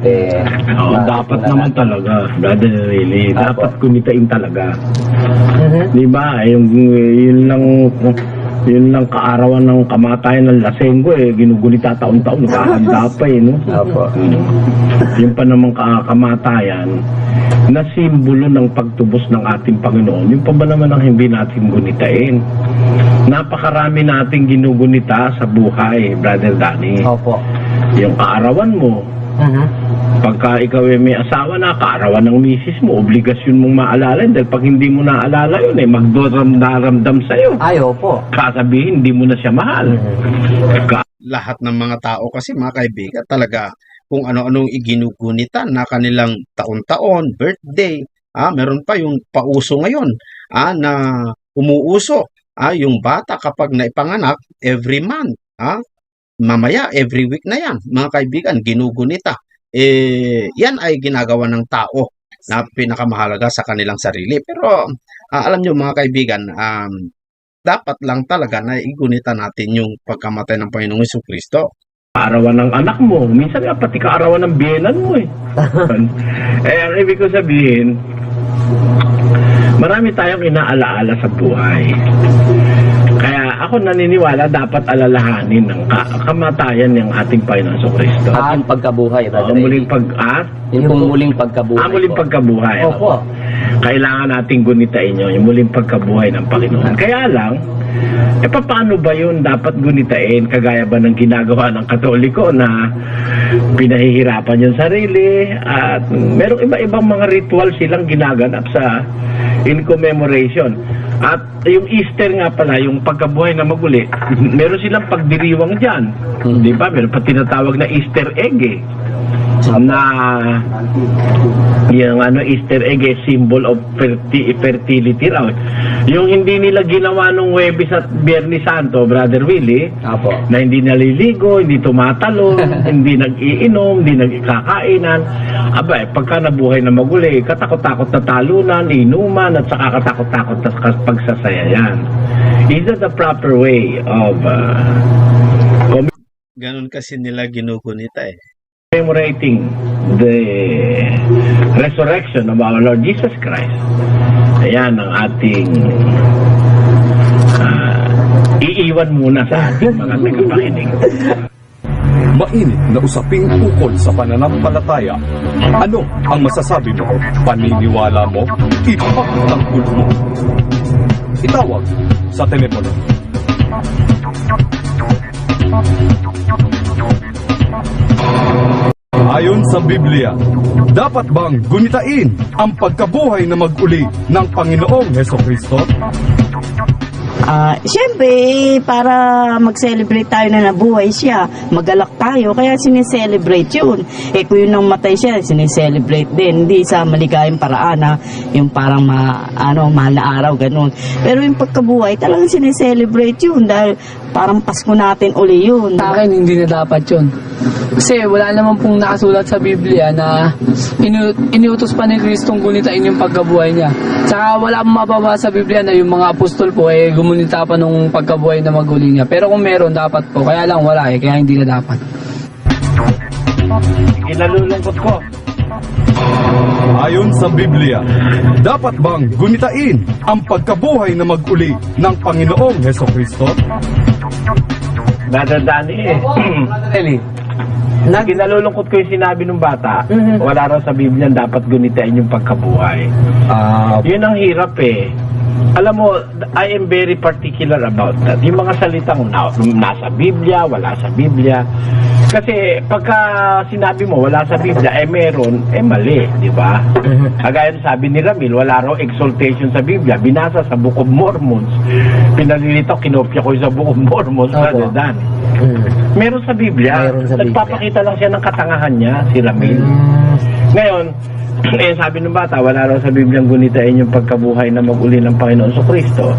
dapat naman talaga, brother Willie. Dapat gunitain talaga. Di ba? Yun lang kaarawan ng kamatayan ng Lasenggo ginugunita taon-taon, nakahanda pa no? Yung pa namang kamatayan na simbolo ng pagtubos ng ating Panginoon, yung pa ba naman ang hindi natin gunitain? Napakarami nating ginugunita sa buhay, Brother Danny. Opo. Yung kaarawan mo, pagka ikaw may asawa na, kaarawan ng misis mo, obligasyon mong maalala. Dahil pag hindi mo naalala yun, magdaramdam sa'yo. Ay, opo. Kasabihin, hindi mo na siya mahal. Lahat ng mga tao kasi, mga kaibigan, talaga kung ano-anong iginugunitan na kanilang taon-taon, birthday. Meron pa yung pauso ngayon na umuuso. Yung bata kapag naipanganak, every month. Mamaya, every week na yan, mga kaibigan, ginugunita. Yan ay ginagawa ng tao na pinakamahalaga sa kanilang sarili. Pero alam nyo mga kaibigan, dapat lang talaga na igunita natin yung pagkamatay ng Panginoong Jesucristo. Kaarawan ng anak mo, minsan nga pati kaarawan ng biyenan mo ang ibig ko sabihin, marami tayong inaalaala sa buhay. Kaya ako naniniwala dapat alalahanin ng kamatayan ng ating Panginoon Jesucristo. At yung pagkabuhay. Muling yung muling pagkabuhay. Muling pagkabuhay. Opo. Kailangan nating gunitain yun, yung muling pagkabuhay ng Panginoon. Kaya lang, paano ba yun dapat gunitain? Kagaya ba ng ginagawa ng Katoliko na pinahihirapan yung sarili at merong iba-ibang mga ritual silang ginaganap sa in commemoration. At yung Easter nga pala, yung pagkabuhay na maguli, meron silang pagdiriwang dyan. Di ba? Meron pa tinatawag na Easter egg na yung Easter egg symbol of fertility raw. Yung hindi nila ginawa nung Huwebes at Biyernes Santo, Brother Willie, na hindi naliligo, hindi tumatalo, hindi nag-iinom, hindi nagkakainan. Pagka nabuhay na maguli, katakot-takot na talunan, inuman, at saka katakot-takot na pagsasaya yan. Is that the proper way of ganun kasi nila ginugunita commemorating the resurrection of our Lord Jesus Christ? Ayan ang ating iiwan muna sa ating mga tagapakinig. Mainit na usaping ukol sa pananampalataya. Ano ang masasabi mo? Paniniwala mo? Ipagtanggol mo. Itawag sa telepono. Ayon sa Biblia, dapat bang gunitain ang pagkabuhay na mag-uli ng Panginoong Hesukristo? Siyempre, para mag-celebrate tayo na nabuhay siya, magalak tayo, kaya sineselebrate yun. Kung yun nang matay siya, sineselebrate din. Hindi sa maligayang paraan na yung parang mahal na araw, ganun. Pero yung pagkabuhay, talagang sineselebrate yun dahil parang Pasko natin uli yun. Sa akin, hindi na dapat yun. Kasi wala naman pong nakasulat sa Biblia na iniutos pa ni Kristong gunitain yung pagkabuhay niya. Saka wala pong mababasa sa Biblia na yung mga apostol po gumunita pa nung pagkabuhay na maguli niya. Pero kung meron, dapat po. Kaya lang wala kaya hindi na dapat. Kinalulungkot ko. Ayon sa Biblia, dapat bang gunitain ang pagkabuhay na mag-uli ng Panginoong Hesukristo? Nadadani Eli, kinalulungkot ko yung sinabi ng bata. Wala raw sa Biblia dapat gunitain yung pagkabuhay. Yun ang hirap Alam mo, I am very particular about that. Yung mga salitang nasa Biblia, wala sa Biblia. Kasi pagka sinabi mo wala sa Biblia, meron, mali, di ba? Kagaya sabi ni Ramil, wala raw exaltation sa Biblia. Binasa sa Book of Mormons. Pinalilito, kinopya ko sa Book of Mormons. Meron sa Biblia. Nagpapakita lang siya ng katangahan niya, si Ramil. Ngayon, sabi ng bata, wala raw sa Biblia gunitain yung pagkabuhay na mag-uli ng Panginoon sa Kristo.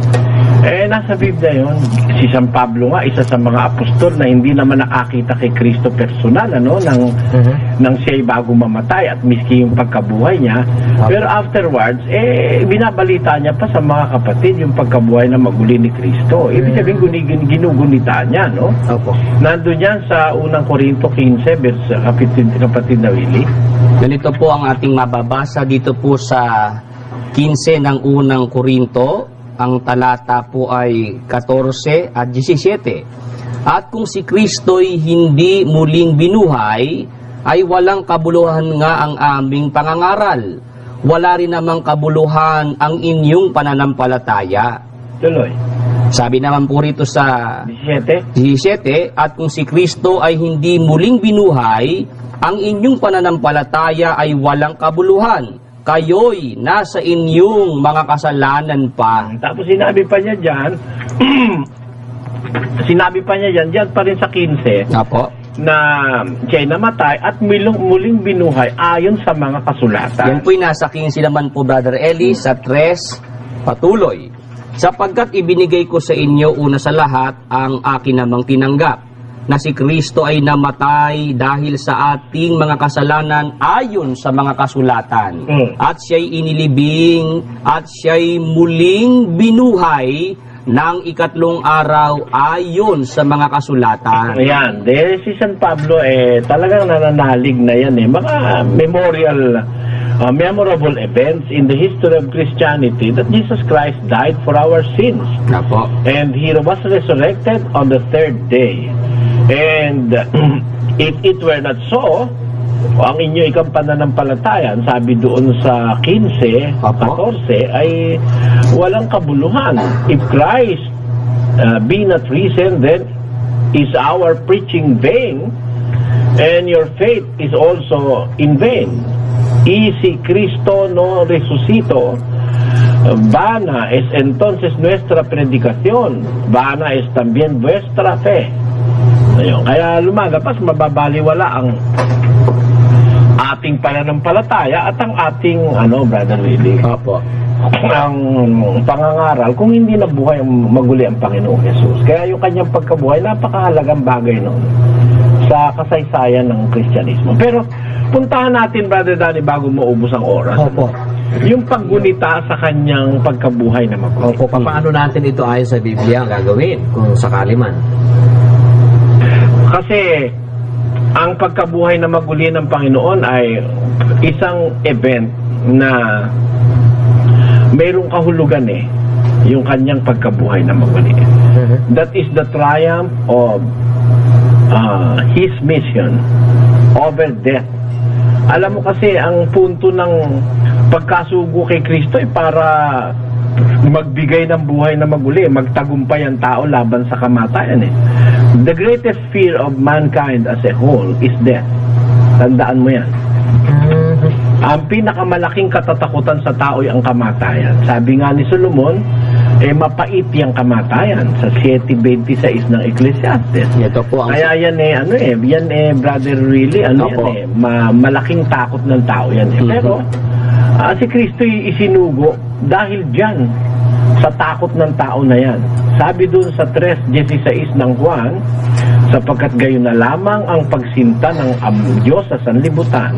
Nasa Biblia yun. Si San Pablo nga, isa sa mga apostol na hindi naman nakakita kay Kristo personal, nang siya'y bago mamatay at miski yung pagkabuhay niya. Pero afterwards, binabalita niya pa sa mga kapatid yung pagkabuhay na mag-uli ni Kristo. Ibig sabihin, ginugunita niya, no? Nandun yan sa unang Korinto 15, verse kapatid na Willie. Ganito po ang ating mababasa dito po sa 15 ng unang Korinto. Ang talata po ay 14 at 17. At kung si Kristo'y hindi muling binuhay, ay walang kabuluhan nga ang aming pangangaral. Wala rin namang kabuluhan ang inyong pananampalataya. Tuloy. Sabi naman po rito sa 17, at kung si Kristo ay hindi muling binuhay, ang inyong pananampalataya ay walang kabuluhan. Kayo'y nasa inyong mga kasalanan pa. Tapos sinabi pa niya dyan pa rin sa 15, na siya'y namatay at muling binuhay ayon sa mga kasulatan. Yan po'y nasa 15 naman po, Brother Eli, sa 3, patuloy. Sapagkat ibinigay ko sa inyo una sa lahat ang akin namang tinanggap, na si Kristo ay namatay dahil sa ating mga kasalanan ayon sa mga kasulatan. At siya'y inilibing at siya'y muling binuhay ng ikatlong araw ayon sa mga kasulatan. Ayan, si San Pablo talagang nananalig na yan mga memorable events in the history of Christianity that Jesus Christ died for our sins. And He was resurrected on the third day. And if it were not so, ang inyo ikang pananampalataya, sabi doon sa 15, 14, ay walang kabuluhan. If Christ be not risen, then is our preaching vain, and your faith is also in vain. Y si Cristo no resucitó, vana es entonces nuestra predicación, vana es también vuestra fe. Ayun. Kaya lumagapas, mababaliwala ang ating pananampalataya at ang ating, Brother Willie, ang pangangaral kung hindi nabuhay maguli ang Panginoong Jesus. Kaya yung kanyang pagkabuhay, napakahalagang bagay noon sa kasaysayan ng Kristyanismo. Pero puntahan natin, Brother Danny, bago maubos ang oras. Yung paggunita sa kanyang pagkabuhay na maguli. Paano natin ito ayon sa Biblia ang gagawin kung sakali man? Kasi ang pagkabuhay na maguli ng Panginoon ay isang event na mayroong kahulugan yung kanyang pagkabuhay na maguli. That is the triumph of His mission over death. Alam mo kasi ang punto ng pagkasugo kay Kristo ay para magbigay ng buhay na maguli, magtagumpay ang tao laban sa kamatayan The greatest fear of mankind as a whole is death. Tandaan mo yan. Ang pinakamalaking katatakutan sa tao ay ang kamatayan. Sabi nga ni Solomon, mapait yung kamatayan sa 7:26 ng Ecclesiastes. Ito po ang... Kaya yan brother, really, malaking takot ng tao yan. Pero, si Kristo isinugo dahil dyan, sa takot ng tao na yan. Sabi dun sa 3:16 ng Juan, sapagkat gayon na lamang ang pagsinta ng Diyos sa sanlibutan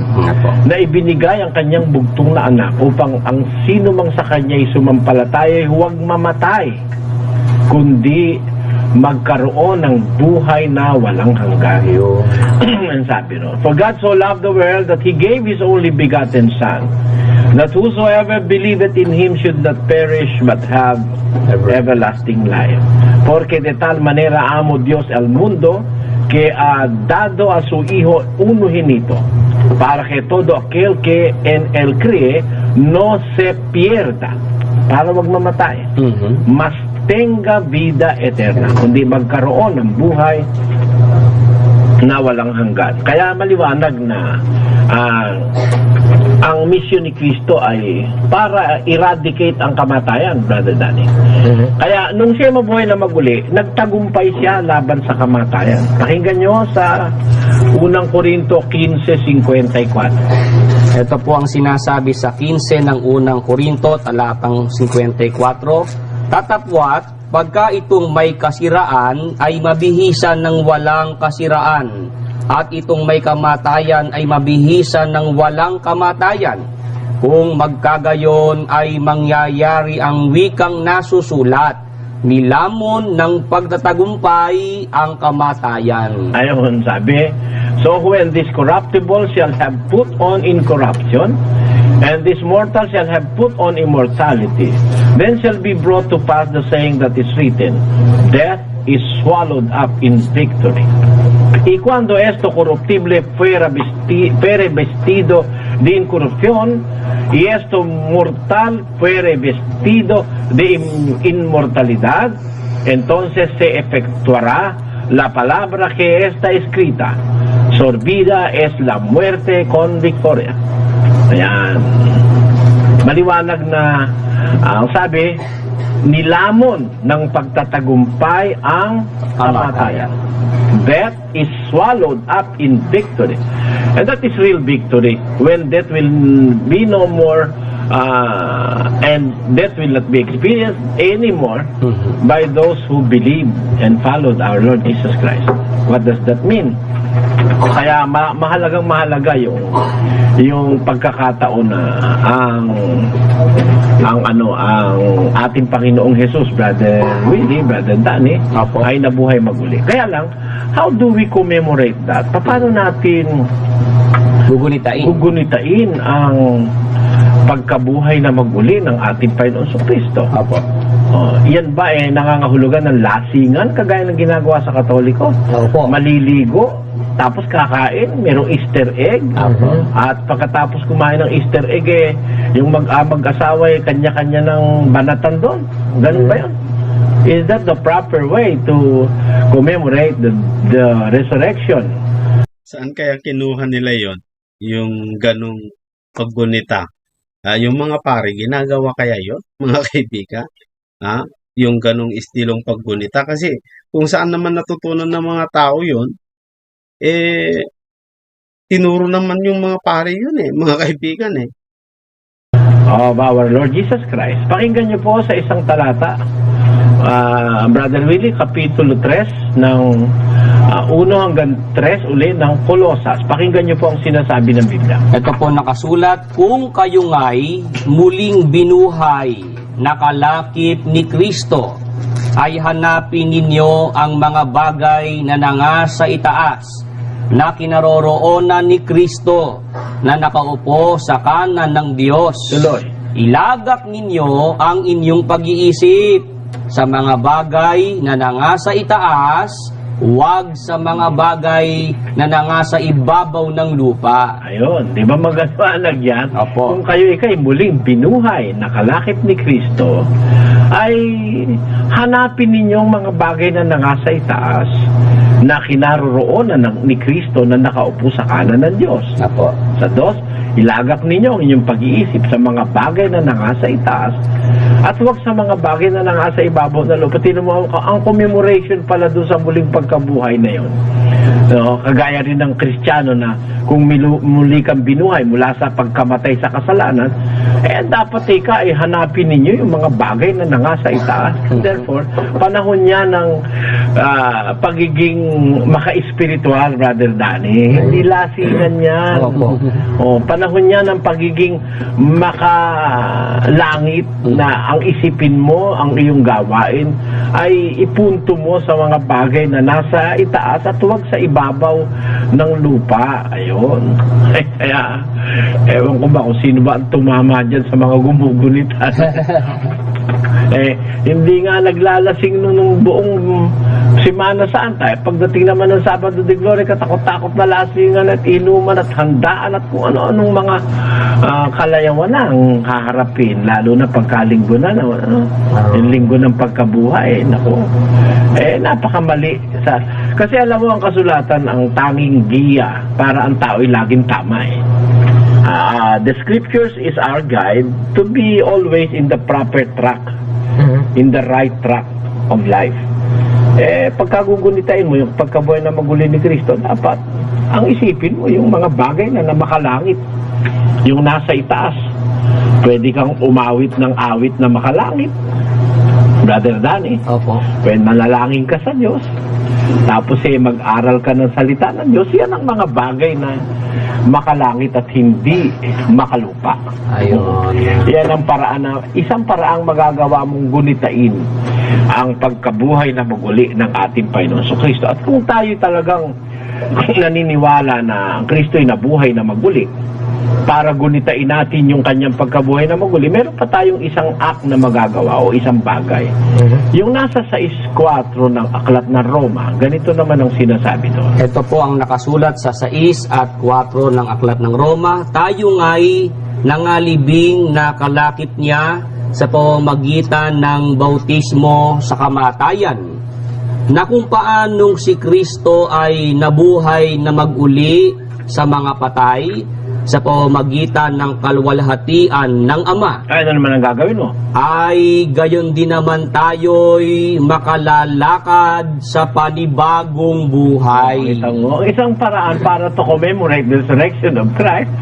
na ibinigay ang kanyang bugtong na anak upang ang sino mang sa kanya'y sumampalataya ay huwag mamatay, kundi magkaroon ng buhay na walang hanggan. Ang sabi no, for God so loved the world that He gave His only begotten Son, that whosoever believeth in Him should not perish but have everlasting life. Porque de tal manera amo Dios al mundo que ha dado a su Hijo unigénito, para que todo aquel que en Él cree no se pierda, para wag mamatay, mas tenga vida eterna, kundi magkaroon ng buhay na walang hanggan. Kaya maliwanag na ang mission ni Kristo ay para eradicate ang kamatayan, Brother Danny. Kaya nung siya mabuhay na maguli, nagtagumpay siya laban sa kamatayan. Pakinggan nyo sa unang Korinto 15:54. Ito po ang sinasabi sa 15 ng unang Korinto, talatang 54. Tatapwat, pagka itong may kasiraan ay mabihisan ng walang kasiraan, at itong may kamatayan ay mabihisan ng walang kamatayan. Kung magkagayon ay mangyayari ang wikang nasusulat, nilamon ng pagtatagumpay ang kamatayan. Ayun, sabi, so when this corruptible shall have put on incorruption, and this mortal shall have put on immortality, then shall be brought to pass the saying that is written, death is swallowed up in victory. Y cuando esto corruptible fuera vestido de incorrupción, y esto mortal fuera vestido de inmortalidad, entonces se efectuará la palabra que está escrita, sorbida es la muerte con victoria. Ayan. Maliwanag na ang sabi, nilamon ng pagtatagumpay ang kamatayan. Death is swallowed up in victory. And that is real victory when death will be no more and death will not be experienced anymore by those who believe and followed our Lord Jesus Christ. What does that mean? Kaya mahalaga yung pagkakataon na ang ating Panginoong Jesus, Brother Willie, Brother Danny, ay nabuhay maguli. Kaya lang, how do we commemorate that? Paano natin gugunitain ang pagkabuhay na maguli ng ating Panginoong Kristo? Yan ba nangangahulugan ng lasingan kagaya ng ginagawa sa Katoliko? Maliligo, tapos kakain, merong Easter egg, at pagkatapos kumain ng Easter egg, yung mag-asawa kanya-kanya ng banatan doon. Ganun ba yun? Is that the proper way to commemorate the resurrection? Saan kaya kinuha nila yon? Yung ganong paggunita? Yung mga pare, ginagawa kaya yon, mga kaibigan? Yung ganong istilong paggunita? Kasi kung saan naman natutunan ng mga tao yon, tinuro naman yung mga pare yun mga kaibigan of our Lord Jesus Christ. Pakinggan niyo po sa isang talata, Brother Willie, Kapitulo 3 ng 1 hanggang 3 uli ng Kolosas. Pakinggan niyo po ang sinasabi ng Biblia. Ito po nakasulat, kung kayo nga'y muling binuhay, nakalakip ni Kristo, ay hanapin ninyo ang mga bagay na nangasa itaas, na kinaroroonan ni Kristo, na nakaupo sa kanan ng Diyos. Ilagak ninyo ang inyong pag-iisip sa mga bagay na nangasa itaas, huwag sa mga bagay na nangasa ibabaw ng lupa. Ayun, di ba magaliwanag yan? Opo. Kung kayo ikay muling binuhay, nakalakip ni Kristo, ay hanapin ninyong mga bagay na nangasa itaas, na kinaroroonan ni Kristo na nakaupo sa kanan ng Diyos. Opo. Sa dos, ilagak ninyo ang inyong pag-iisip sa mga bagay na nangasa itaas at huwag sa mga bagay na nangasa ibabaw ng lupa. Tingnan mo, ang commemoration pala doon sa muling pagkabuhay na yun. No, kagaya rin ng Kristiyano na kung muli kang binuhay mula sa pagkamatay sa kasalanan, dapat ay hanapin ninyo yung mga bagay na nangasa itaas. Therefore, panahon niya ng pagiging maka-espiritual, Brother Danny. Hindi lasingan yan. Panahon niya ng pagiging makalangit na ang isipin mo, ang iyong gawain ay ipunto mo sa mga bagay na nasa itaas at huwag sa ibabaw ng lupa. Ayun. Kaya, ewan ko ba kung sino ba ang tumama dyan sa mga gumugulitan. Hindi nga naglalasing nung buong Semana Santa. Pagdating naman ng Sabado de Gloria, katakot-takot na lasingan at inuman at handaan at kung ano-anong mga kalayawan na ang haharapin. Lalo na pagkalinggo na, yung linggo ng pagkabuhay. Naku, napakamali. Kasi alam mo ang kasulatan, ang tanging giya para ang tao'y laging tama the scriptures is our guide to be always in the proper track, in the right track of life. Pagkagugunitain mo yung pagkabuhay na maguli ni Kristo, dapat ang isipin mo yung mga bagay na makalangit, yung nasa itaas. Pwede kang umawit ng awit na makalangit, Brother Danny. Opo. Pwede manalangin ka sa Diyos. Tapos mag-aral ka ng salita ng Diyos. Yan ang mga bagay na makalangit at hindi makalupa. Ayun. Yan ang paraan na, isang paraang magagawa mong gunitain ang pagkabuhay na maguli ng ating Panginoon sa Kristo. At kung tayo talagang naniniwala na ang Kristo ay nabuhay na maguli, para gunitain natin yung kanyang pagkabuhay na maguli, meron pa tayong isang act na magagawa o isang bagay. Yung nasa 6.4 ng Aklat ng Roma, ganito naman ang sinasabi doon. Ito po ang nakasulat sa 6 at 4 ng Aklat ng Roma. Tayo nga'y nangalibing na kalakip niya sa pamamagitan ng bautismo sa kamatayan, na kung paanong si Kristo ay nabuhay na maguli sa mga patay sa pamamagitan ng kalwalhatian ng Ama. Ay, ano naman ang gagawin mo? Ay gayon din naman tayo'y makalalakad sa panibagong buhay. Isang paraan para to commemorate the resurrection of Christ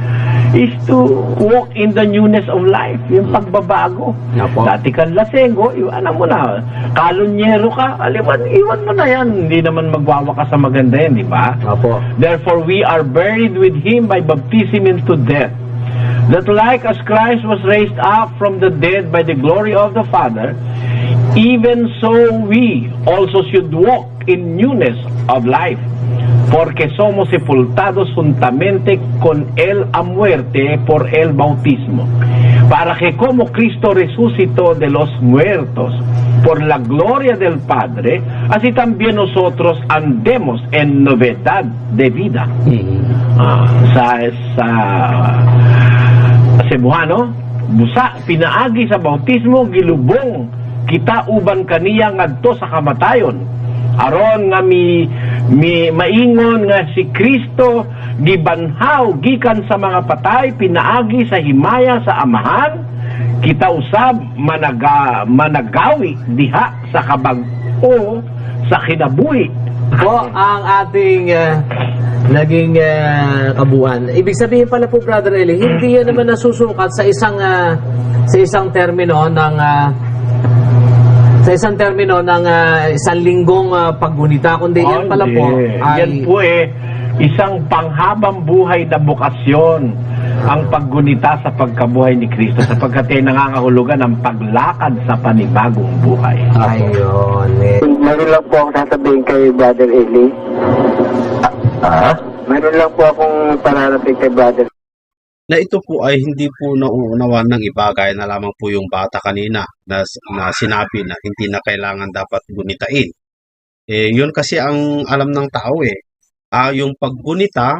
is to walk in the newness of life, yung pagbabago. Dati kang lasengo, iwanan mo na. Kalunyero ka, iwan mo na yan. Hindi naman magwawakas sa maganda yan, di ba? Therefore, we are buried with Him by baptism into death, that like as Christ was raised up from the dead by the glory of the Father, even so we also should walk in newness of life. Porque somos sepultados juntamente con Él a muerte por el bautismo, para que como Cristo resucitó de los muertos por la gloria del Padre, así también nosotros andemos en novedad de vida. Sa Cebuano, busa, pinaagi sa bautismo, gilubong kita uban kaniya ngadto sa kamatayon. Aron nga maingon nga si Kristo gibanhaw gikan sa mga patay, pinaagi sa himaya sa Amahan, kita usab managawi diha sa kabag-o sa kinabuhi. Po ang ating naging kabuuan. Ibig sabihin pala po, Brother Eli, hindi yan naman nasusukat sa isang termino ng isang linggong paggunita, kundi yan pala po ay... Yan po isang panghabang buhay na bukasyon ang paggunita sa pagkabuhay ni Kristo, sapagkat ay nangangahulugan ng paglakad sa panibagong buhay. Ayun. Meron lang po akong sasabihin kay Brother Eli. Meron lang po akong pararating kay Brother na ito po ay hindi po nauunawan ng iba, gaya na lamang po yung bata kanina na sinabi na hindi na kailangan dapat gunitain. Yun kasi ang alam ng tao yung paggunita,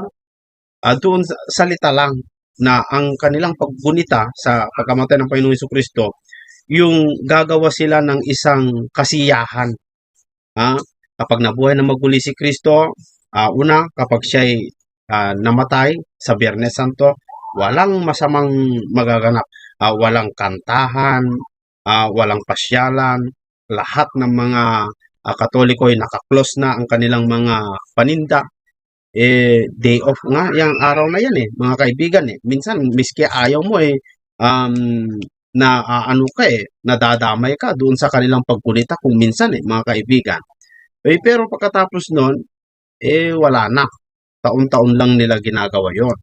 doon salita lang na ang kanilang paggunita sa pagkamatay ng Panginoong Jesucristo, yung gagawa sila ng isang kasiyahan. Kapag nabuhay na maguli si Kristo, una, kapag siya'y namatay sa Biyernes Santo, walang masamang magaganap. Walang kantahan, walang pasyalan, lahat ng mga Katoliko ay nakaklose na ang kanilang mga paninda. Day off nga, yung araw na yan mga kaibigan Minsan, miski ayaw mo na ano ka nadadamay ka doon sa kanilang pagkunita kung minsan mga kaibigan. Pero pagkatapos nun, wala na. Taon-taon lang nila ginagawa yon,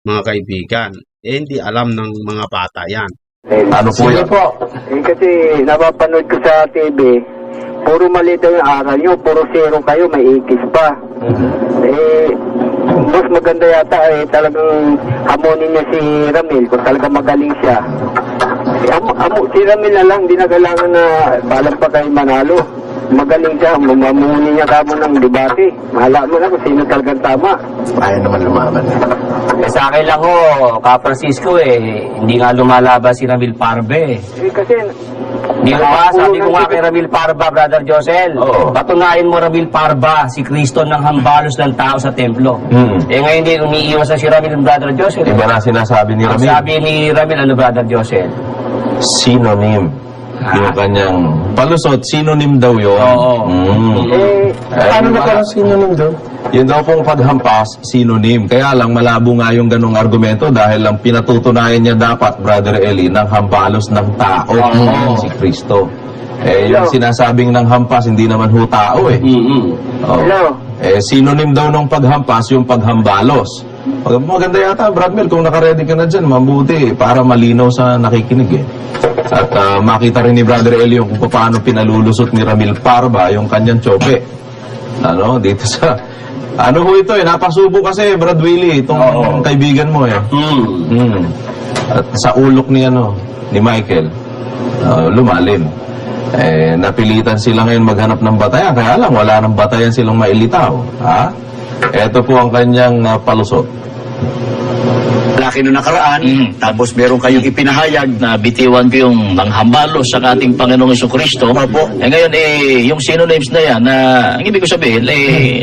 mga kaibigan. Hindi alam ng mga bata yan. Ano po yan? Kasi napapanood ko sa TV, puro mali daw yung aral nyo, puro zero kayo, may 80s pa. Mas maganda yata talagang hamonin niya si Ramil kung talagang magaling siya. Si Ramil na lang, hindi na kailangan na palang pa kayo manalo. Magaling siya, mamunin niya kamo ng debate. Mahala mo na kung sino talagang tama. Ayaw naman lumaban. Sa akin lang Ka Francisco hindi nga lumalaban si Ramil Parbe. Kasi Di ba, sabi ko nga kay Ramil Parba, Brother Josel, patunayan mo Ramil Parba, si Kristo ng hambalos ng tao sa templo. Ngayon din umiiwas na si Ramil, Brother Josel. Iba na sinasabi ni Ramil. Sabi ni Ramil, Brother Josel? Synonym. Yung kanyang palusot, synonym daw yun. Paano na parang synonym doon? Yun daw pong paghampas, synonym. Kaya lang malabo nga yung ganong argumento dahil lang pinatutunayan niya dapat, Brother Eli, ng hambalos ng tao, si Kristo. Yung sinasabing ng hampas, hindi naman ho tao synonym daw ng paghampas, yung paghambalos. Maganda yata, Brad Mel, kung nakaready ka na dyan, mabuti para malinaw sa nakikinig At makita rin ni Brother Eli yung kung paano pinalulusot ni Ramil Parba yung kanyang tsope. Dito sa... Ano ho ito napasubo kasi, Brad Willie, itong kaibigan mo At sa ulok ni Michael, lumalim. Napilitan sila ngayon maghanap ng batayan, kaya lang wala nang batayan silang mailitaw. Ito po ang kanyang palusot. Laki nung nakaraan, tapos meron kayong ipinahayag na bitiwan ko yung manghambalos sa ating Panginoong Jesucristo. Ngayon, yung synonyms na yan, ang ibig ko sabihin,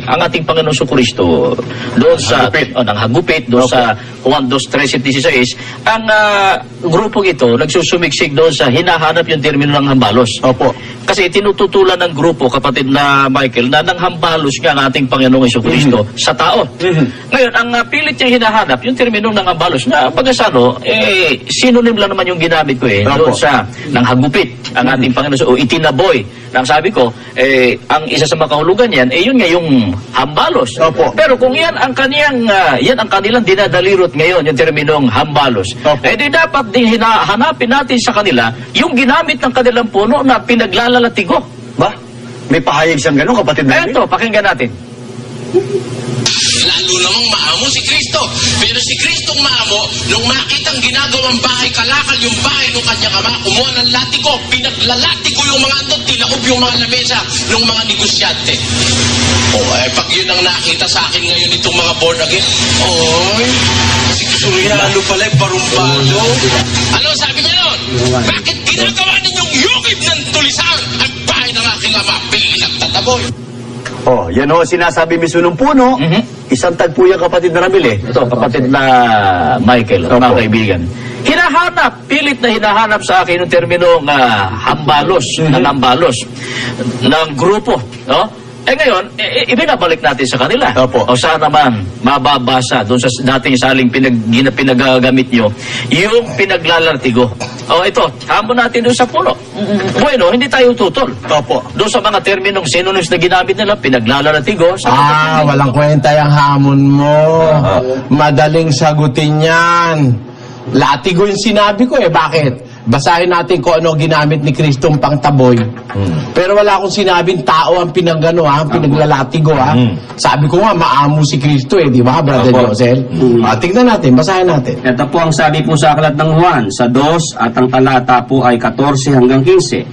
ang ating Panginoong Jesucristo, doon sa, nanghagupit, doon sa Juan 2:13-16, ang grupong ito, nagsusumiksik doon sa hinahanap yung termino ng hambalos. Kasi tinututulan ng grupo, kapatid na Michael, na nanghambalos nga ang ating Panginoong Jesucristo sa tao. Ngayon, ang pilit niya hinahanap, yung termino ng hambalos, na pagkasano, synonym lang naman yung ginamit ko doon sa nanghagupit ang ating Panginoon o itinaboy. Ang sabi ko, ang isa sa makahulugan yan, yun nga yung hambalos. Pero kung yan ang kaniyang, yan ang kanilang dinadalirot ngayon, yung terminong hambalos, di dapat din hanapin natin sa kanila yung ginamit ng kanilang puno na pinaglalalatigo. Ba? May pahayag siyang gano'n, kapatid na ito, pakinggan natin. Lalo namang maamo si Kristo. Pero si Kristong maamo, nung makitang ginagawang bahay, kalakal yung bahay ng kanyang ama, kumuha ng latigo, pinaglalatigo yung mga andon, tinaob yung mga lamesa ng mga negosyante. Pag yun ang nakita sa akin ngayon itong mga born again, si Suriano pala, parumbalo. Ano sabi mo nun? Bakit ginagawa ninyong yukib ng tulisan at bahay ng aking ama, pinagtataboy? Yan sinasabi mismo ng puno. Isang tagpo yung kapatid na Ramil Ito, kapatid na Michael, mga kaibigan. Pilit na hinahanap sa akin yung terminong hambalos, ng grupo. Ngayon, ibinabalik natin sa kanila. O saan naman mababasa doon sa dating saling pinagagamit nyo, yung pinaglalartigo. Ito, hamon natin doon sa puno. Bueno, hindi tayo tutol. Doon sa mga terminong synonyms na ginamit nila, pinaglalartigo. Walang kwenta yung hamon mo. Madaling sagutin yan. Latigo yung sinabi ko bakit? basahin natin kung ano ginamit ni Kristong pangtaboy. Pero wala akong sinabing tao ang pinanggano, ang pinaglalatigo, ha. Sabi ko nga, maamo si Kristo di ba, Brother Josel? Tingnan natin, basahin natin. Ito po ang sabi po sa aklat ng Juan, sa 2 at ang talata po ay 14 hanggang 15.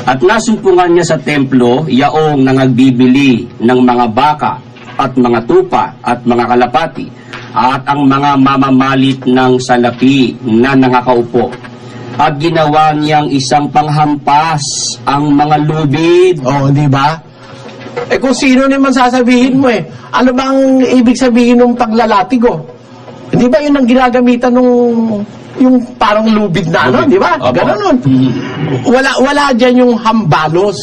At nasumpungan niya sa templo, yaong nangagbibili ng mga baka at mga tupa at mga kalapati at ang mga mamamalit ng salapi na nangakaupo. At ginawa niyang isang panghampas ang mga lubid. Di ba? Kung sino naman sasabihin mo ano bang ibig sabihin ng paglalatigo? Di ba yun ang ginagamitan yung parang lubid na di ba? Ganon. Wala dyan yung hambalos.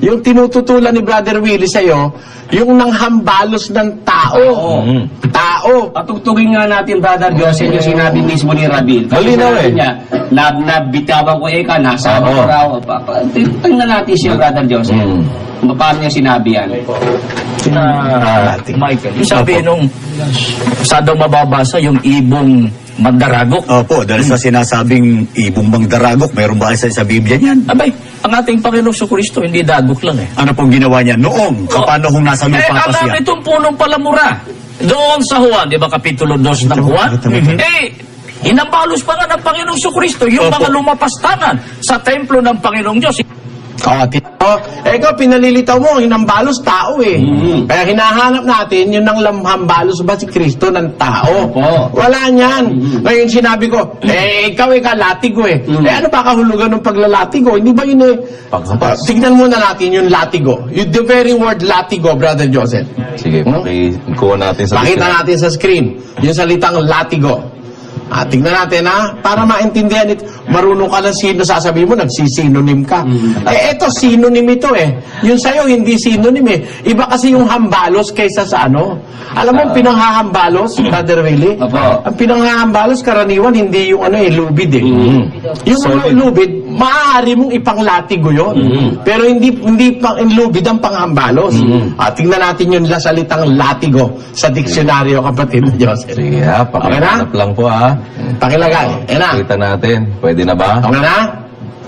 Yung tinututulan ni Brother Willie sa'yo, yung nanghambalos ng tao. Tao. Patugtugin nga natin, Brother Joseph, yung sinabi mismo ni Rabil. Malinaw niya, nabitawan ko nasa raw. Tingnan natin siya, Brother Joseph. Paano niya sinabi yan? Michael, sabi nung sa daw mababasa yung ibong magdaragok. Opo, dahil sa sinasabing ibong magdaragok, meron ba sa Biblia niyan? Abay, ang ating Panginoong Kristo hindi dagok lang Ano pong ginawa niya noong? Kapanahong nasa lupa pa siya? Itong punong palamura. Doon sa Juan, di ba, Kapitulo 2 ng Juan? Inambalos pa nga ng Panginoong Kristo yung mga lumapastangan sa templo ng Panginoong Diyos. Ikaw, pinalilitaw mo, hinambalos tao Kaya hinahanap natin yung nang hambalos ba si Kristo ng tao. Wala niyan. Ngayon sinabi ko, ikaw latigo ano ba kahulugan ng paglalatigo? Hindi ba yun tignan muna natin yung latigo. The very word latigo, Brother Joseph. Sige, pakikuha natin sa Pakita natin sa screen yung salitang latigo. Tingnan natin para maintindihan ito. Marunong ka na sino, sasabihin mo, nagsisinonym ka. Eto, sinonym ito Yung sa'yo, hindi sinonym Iba kasi yung hambalos kaysa sa ano. Alam mo, pinanghahambalos, Brother Willie? Ang pinanghahambalos, karaniwan, hindi yung lubid Yung lubid, maaari mong ipanglatigo yun. Pero hindi pang lubid ang panghambalos. Tingnan natin yung salitang latigo sa diksyonaryo, kapatid na Joseph. Sige pakihanap lang po Pakilagay. Kita natin. Pwede na ba? Okay na?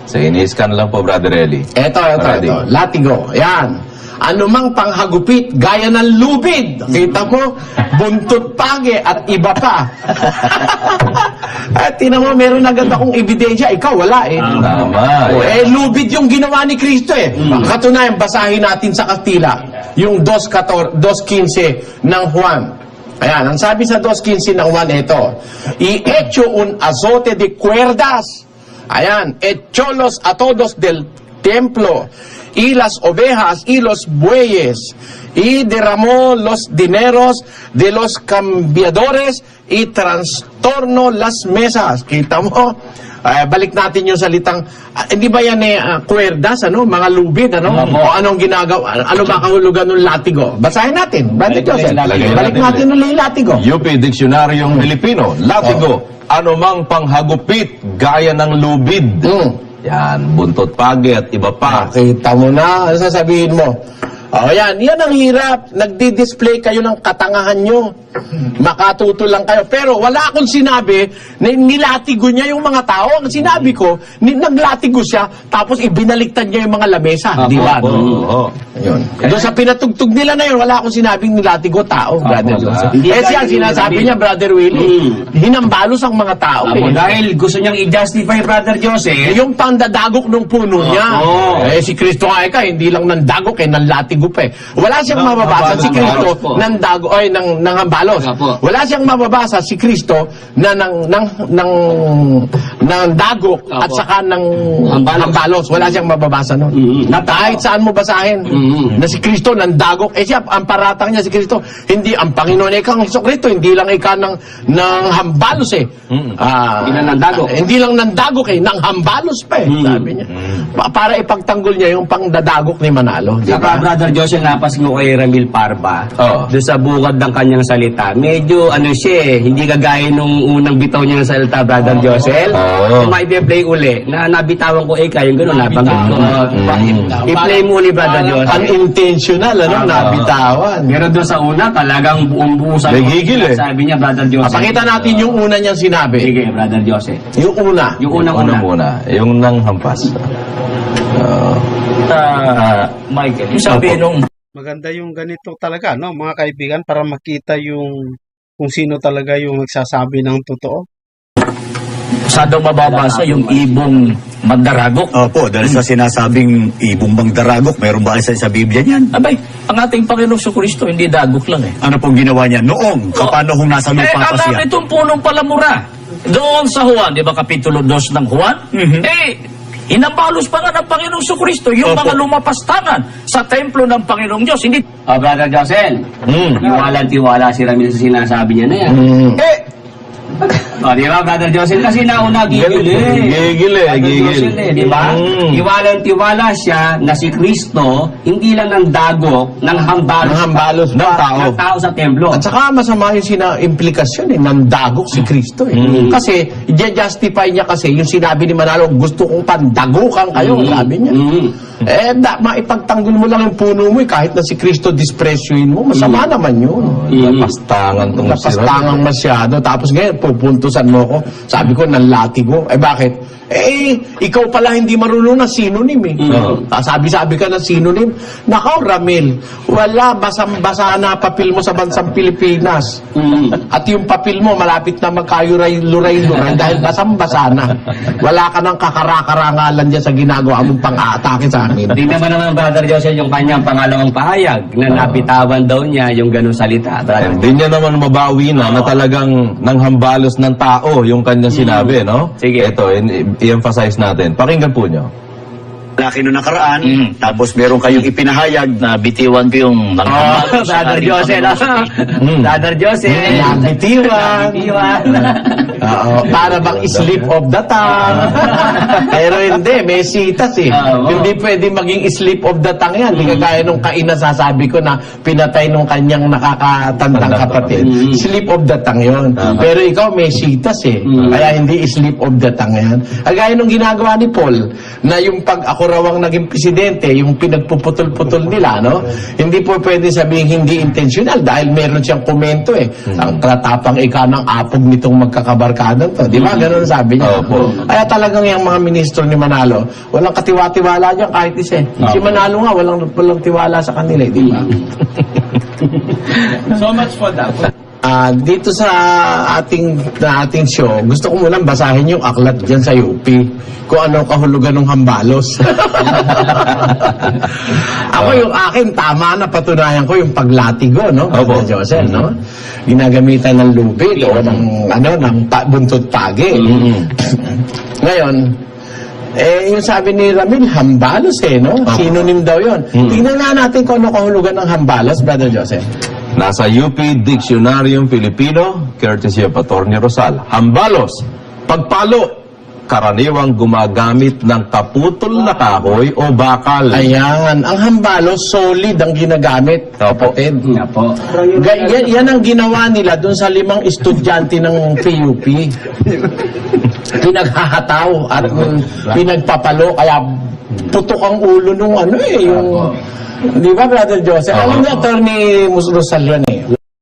Sige, ini-scan lang po, Brother Eli. Ito. Latigo. Yan. Anumang panghagupit gaya ng lubid. Kita mo, buntot page at iba pa. At tinan mo, meron agad akong ebidensya. Ikaw, wala Tama. Lubid yung ginawa ni Kristo Katunayan, basahin natin sa Kastila. Yung 2:15 ng Juan. Ayan, ang sabi sa 2:15 ng Juan y hecho un azote de cuerdas. Ayan, echolos a todos del templo, y las ovejas y los bueyes, y derramó los dineros de los cambiadores, y trastornó las mesas. Kita mo? Balik natin yung salitang, hindi ba yan cuerdas, mga lubid, O anong ginagawa, ano ba kahulugan ng latigo? Basahin natin, Brother Joseph. Balik natin ulit yung latigo. UP Diksyonaryo Pilipino, latigo, anumang panghagupit gaya ng lubid. Yan, buntot page at iba pa. Kita mo na, ano sasabihin mo? Yan ang hirap. Nagdi-display kayo ng katangahan nyo. Makatuto lang kayo. Pero wala akong sinabi na nilatigo niya yung mga tao. Ang sinabi ko, naglatigo siya, tapos ibinaliktad niya yung mga lamesa. Di ba? Doon sa pinatugtog nila na yun, wala akong sinabing nilatigo tao, Brother Joseph. Siya, sinasabi niya, Brother Willie, hinambalos ang mga tao. Dahil gusto niyang i-justify, Brother Joseph, yung pandadagok ng puno niya. Si Kristo hindi lang nandagok, nanlatigo pa Wala siyang mababasa si Kristo ng hambalos. Wala siyang mababasa si Kristo na ng dagok at saka ng hambalos. Wala siyang mababasa nun. Kahit saan mo basahin na si Kristo ng dagok. Siya, ang paratang niya si Kristo, hindi ang Panginoon ikang Kristo, hindi lang ika ng hambalos Hindi lang ng dagok ng hambalos pa sabi niya. Para ipagtanggol niya yung pangdadagok ni Manalo. Di Saka ba? Brother Joseph, napas mo kay Ramil Parba. Doon sa bukod ng kanyang salita. Medyo siya hindi kagaya nung unang bitaw niya ng salita, Brother Joseph. Kung maipi-play uli, na nabitawan ko yung gano'n, nabanggit ko. I-play mo uli, Brother Joseph. Unintentional, nabitawan. Pero doon sa una, talagang buong-buo sa Nagigil eh. sabi niya, Brother Joseph. Pakita natin yung una niyang sinabi. Sige, Brother Joseph. Yung una. Yung unang-una. Muna, yung nang hampas. Michael, yung sabi nung Maganda yung ganito talaga, no, mga kaibigan, para makita yung kung sino talaga yung nagsasabi ng totoo. sa daw mababasa yung ibong magdaragok. Opo, dahil sa sinasabing ibong magdaragok, meron ba sa Biblia niyan? Abay, ang ating Panginoong Kristo hindi dagok lang eh. Ano pong ginawa niya noong? Kapano kung nasa lupa pa siya? Ang itong punong palamura. Doon sa Juan, di ba, Kapitulo 2 ng Juan? Inambalos pa nga ng Panginoong Kristo yung mga lumapastangan sa templo ng Panginoong Diyos. Hindi. Brother Josel, tiwala si Ramil sa sinasabi niya na yan. Di ba, Brother Josel? Kasi nauna gigil di ba? Tiwala siya na si Kristo, hindi lang ng dagok, ng hambalos ng tao sa templo. At saka masama yung implikasyon nandagok si Kristo Kasi, i-justify niya kasi yung sinabi ni Manalo, gusto kong pandagukan kayo, sabi niya. Maipagtanggol mo lang yung puno mo kahit na si Kristo dispresyoin mo, masama naman yun. Napastangan masyado. Tapos ngayon, pupuntusan mo ko. Sabi ko, nanlatigo. Bakit? Ikaw pala hindi marunong na synonym Sabi-sabi ka ng synonym. Nakaw, Ramil, wala, basang-basa na papel mo sa bansang Pilipinas. At yung papel mo, malapit na magkayuray-luray dahil basang-basa na. Wala ka ng kakarakarangalan dyan sa ginagawa mong pang-aatake sa amin. Hindi naman Brother Joseph yung kanyang pangalawang pahayag na napitawan daw niya yung ganong salita. Hindi niya naman mabawi na talagang nanghambalos ng tao yung kanyang sinabi, no? Sige. Ito, i-emphasize natin. Pakinggan po nyo. Laki nung nakaraan, tapos meron kayong ipinahayag na bitiwan ko yung Brother Joseph. Brother Joseph. Nabitiwan. Para bang slip of the tongue. Pero hindi, may sitas Hindi pwede maging slip of the tongue yan. Hindi kagaya nung kaina sasabi ko na pinatay nung kanyang nakakatandang kapatid. Slip of the tongue yun. Pero ikaw may sitas Kaya hindi slip of the tongue yan. Kagaya nung ginagawa ni Paul, na yung pag ako raw ang naging presidente, yung pinagpuputol-putol nila, no? Hindi po pwede sabihin hindi intentional dahil meron siyang komento Ang tatapang ika ng apog nitong magkakabarkada to. Di ba? Ganun sabi niya. Kaya talagang yung mga ministro ni Manalo, walang katiwa-tiwala niya kahit isa Si Manalo nga, walang tiwala sa kanila, di ba? So much for that. Dito sa ating show, gusto ko munang basahin yung aklat dyan sa UP kung ano kahulugan ng hambalos. Ako yung akin, tama na patunayan ko yung paglatigo, no? Brother Joseph, no? Ginagamitan ng lupit o ng buntot pagi. Ngayon, yung sabi ni Ramil, hambalos no? Synonym daw yun. Tingnan nga natin kung ano kahulugan ng hambalos, Brother Joseph. Nasa UP Dictionarium Filipino, courtesy of Attorney Rosal. Hambalos, pagpalo, karaniwang gumagamit ng kaputol na kahoy o bakal. Ayan, ang hambalos, solid ang ginagamit, kapatid. Yan ang ginawa nila dun sa 5 estudyante ng PUP. Pinaghahataw at pinagpapalo, kaya putok ang ulo nung yung... Di ba, Brother Joseph? Alam niya, Attorney Rosal yan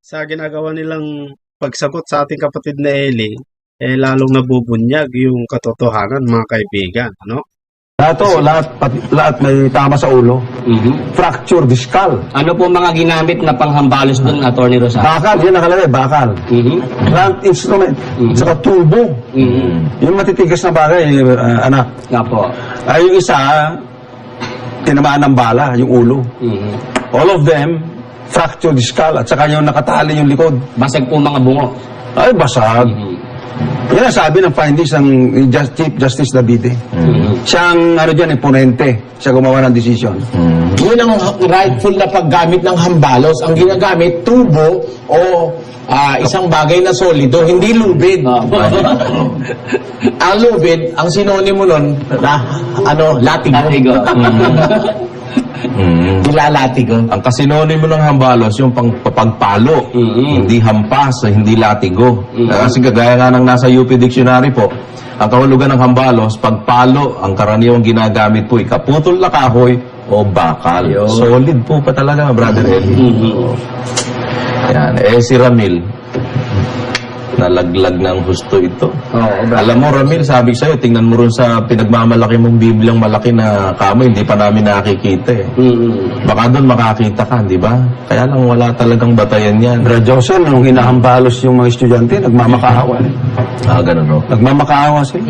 Sa ginagawa nilang pagsagot sa ating kapatid na Eli, lalong nabubunyag yung katotohanan, mga kaibigan, no? Lahat may tama sa ulo. Fracture discal. Ano po mga ginamit na panghambalos doon, Attorney Rosal? Bakal, yan nakalagay, bakal. Blunt instrument. Saka tubo. Yung matitigas na bagay, anak. Nga po. Yung isa, tinamaan ng bala, yung ulo. All of them, fracture discal, at saka yung nakatali yung likod. Basag po mga bungo. Ay, basag. Yan ang sabi ng findings ng Chief Justice Davide. Siyang, ponente. Siya gumawa ng decision. Yun ang rightful na paggamit ng hambalos. Ang ginagamit, tubo o isang bagay na solido, hindi lubid. Ang lubid, ang sinonimo nun, latigo. Nilalatigo. Ang kasinonimo ng hambalos, yung pagpalo, hindi hampas, hindi latigo. Kasi kagaya nga ng nasa UP Dictionary po, ang kahulugan ng hambalos, pagpalo, ang karaniwang ginagamit po, kaputol na kahoy o bakal. Solid po pa talaga, Brother Eli. Yan. Si Ramil, nalaglag ng husto ito. Alam mo, Ramil, sabi sa'yo, tingnan mo rin sa pinagmamalaki mong Biblyang malaki na kamo, hindi pa namin nakikita eh. Baka doon makakita ka, di ba? Kaya lang wala talagang batayan yan. Brother Joseph, nung hinahambalos yung mga estudyante, nagmamakaawa. Ganun, no? Nagmamakaawa sila.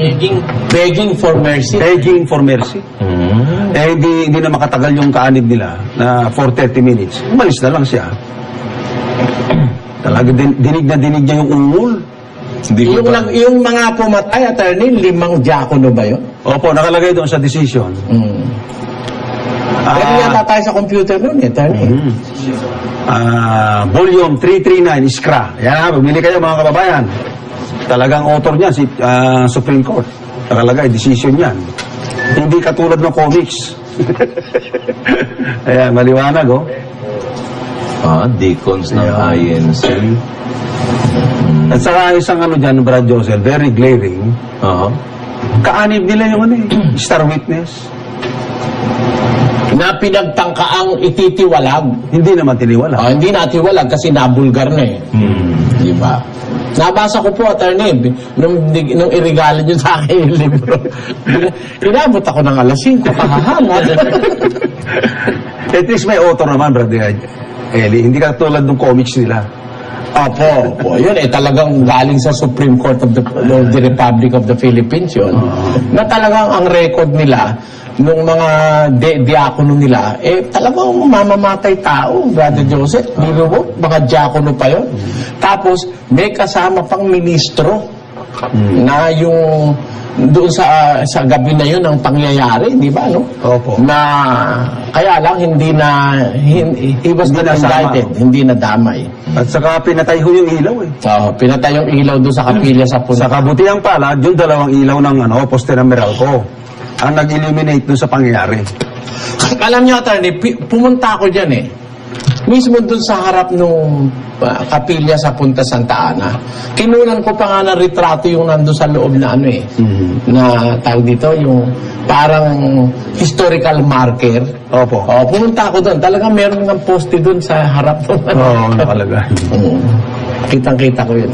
Begging for mercy. Begging for mercy. Hindi na makatagal yung kaanib nila na for 30 minutes. Umalis na lang siya. Talaga dinig niya yung ungol. Yung mga pumatay, attorney, 5 diakono ba yun? Opo, nakalagay doon sa decision. Pero yata tayo sa computer nun, attorney. Volume 339, Iskra. Yan, bumili kayo mga kababayan. Talagang author niya, si Supreme Court. Nakalagay, decision yan. Hindi katulad ng comics. Ayan, maliwanag, oh. Deacons ng INC. At saka isang dyan, Brad Joseph, very glaring. Kaanib nila yung star witness. Na pinagtangkaang ititiwalag. Hindi naman tiniwalag. Hindi natiwalag kasi nabulgar na eh. Di ba? Nabasa ko po, attorney, nung irigalo nyo sa akin yung libro. Inabot ako ng alas 5, kahahanga. At least may author naman, Brother Eli. Hindi ka tulad ng comics nila. Opo. Yun talagang galing sa Supreme Court of the Republic of the Philippines yun. Na talagang ang record nila, nung mga diakono nila, talagang mamamatay tao, Brother Joseph. Biro mo, mga diakono pa yun. Tapos, may kasama pang ministro na yung doon sa gabi na yun ang pangyayari, di ba, no? Opo. Na kaya lang he was not indicted, hindi nadamay. At saka pinatay ho yung ilaw eh. Pinatay yung ilaw doon sa kapilya sa punta. Sa kabutihan pala, yung 2 ilaw ng poste ng Meralco ang nag-illuminate doon sa pangyayari. Alam niyo, attorney, pumunta ako dyan eh. Mismo doon sa harap nung kapilya sa Punta Santa Ana. Kinunan ko pa nga ng retrato yung nandun sa loob na na tawag dito, yung parang historical marker. Opo. Pumunta ako doon. Talagang meron ng poste doon sa harap doon. Nakalagay. Kitang-kita ko yun.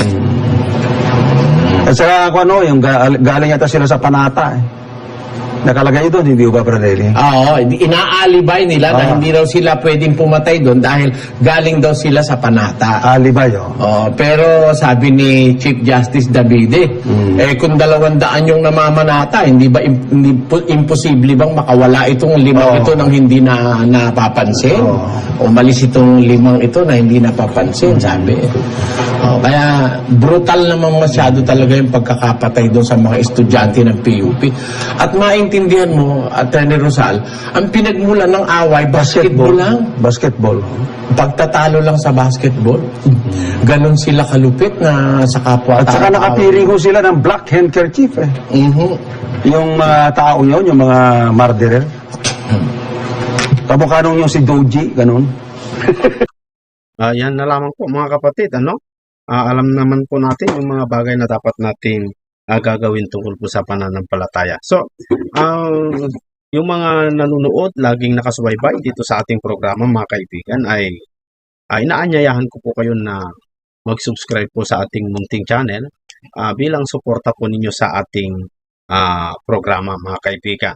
At saka yung galing yata sila sa Panata eh. Nakalagay doon, hindi ba, Pradeli? Inaalibay nila na hindi daw sila pwedeng pumatay doon dahil galing daw sila sa Panata. Alibay, pero sabi ni Chief Justice Davide, kung 200 yung namamanata, hindi ba imposible bang makawala itong 5 ito nang hindi na napapansin? Umalis itong 5 ito na hindi napapansin, sabi. Kaya brutal naman masyado talaga yung pagkakapatay doon sa mga estudyante ng PUP. At maintindihan mo, Attorney Rosal, ang pinagmulan ng away, basketball lang. Basketball. Pagtatalo lang sa basketball. Ganon sila kalupit na sa kapwa. At saka nakapiring ho sila ng black handkerchief eh. Yung mga tao yun, yung mga murderer. Kamukha nung yung si Doji, ganon. Yan na lamang po mga kapatid, alam naman po natin yung mga bagay na dapat natin gagawin tungkol po sa pananampalataya. So, yung mga nanonood, laging nakasubaybay dito sa ating programa, mga kaibigan, ay inaanyayahan ko po kayo na mag-subscribe po sa ating munting channel bilang suporta po ninyo sa ating programa, mga kaibigan.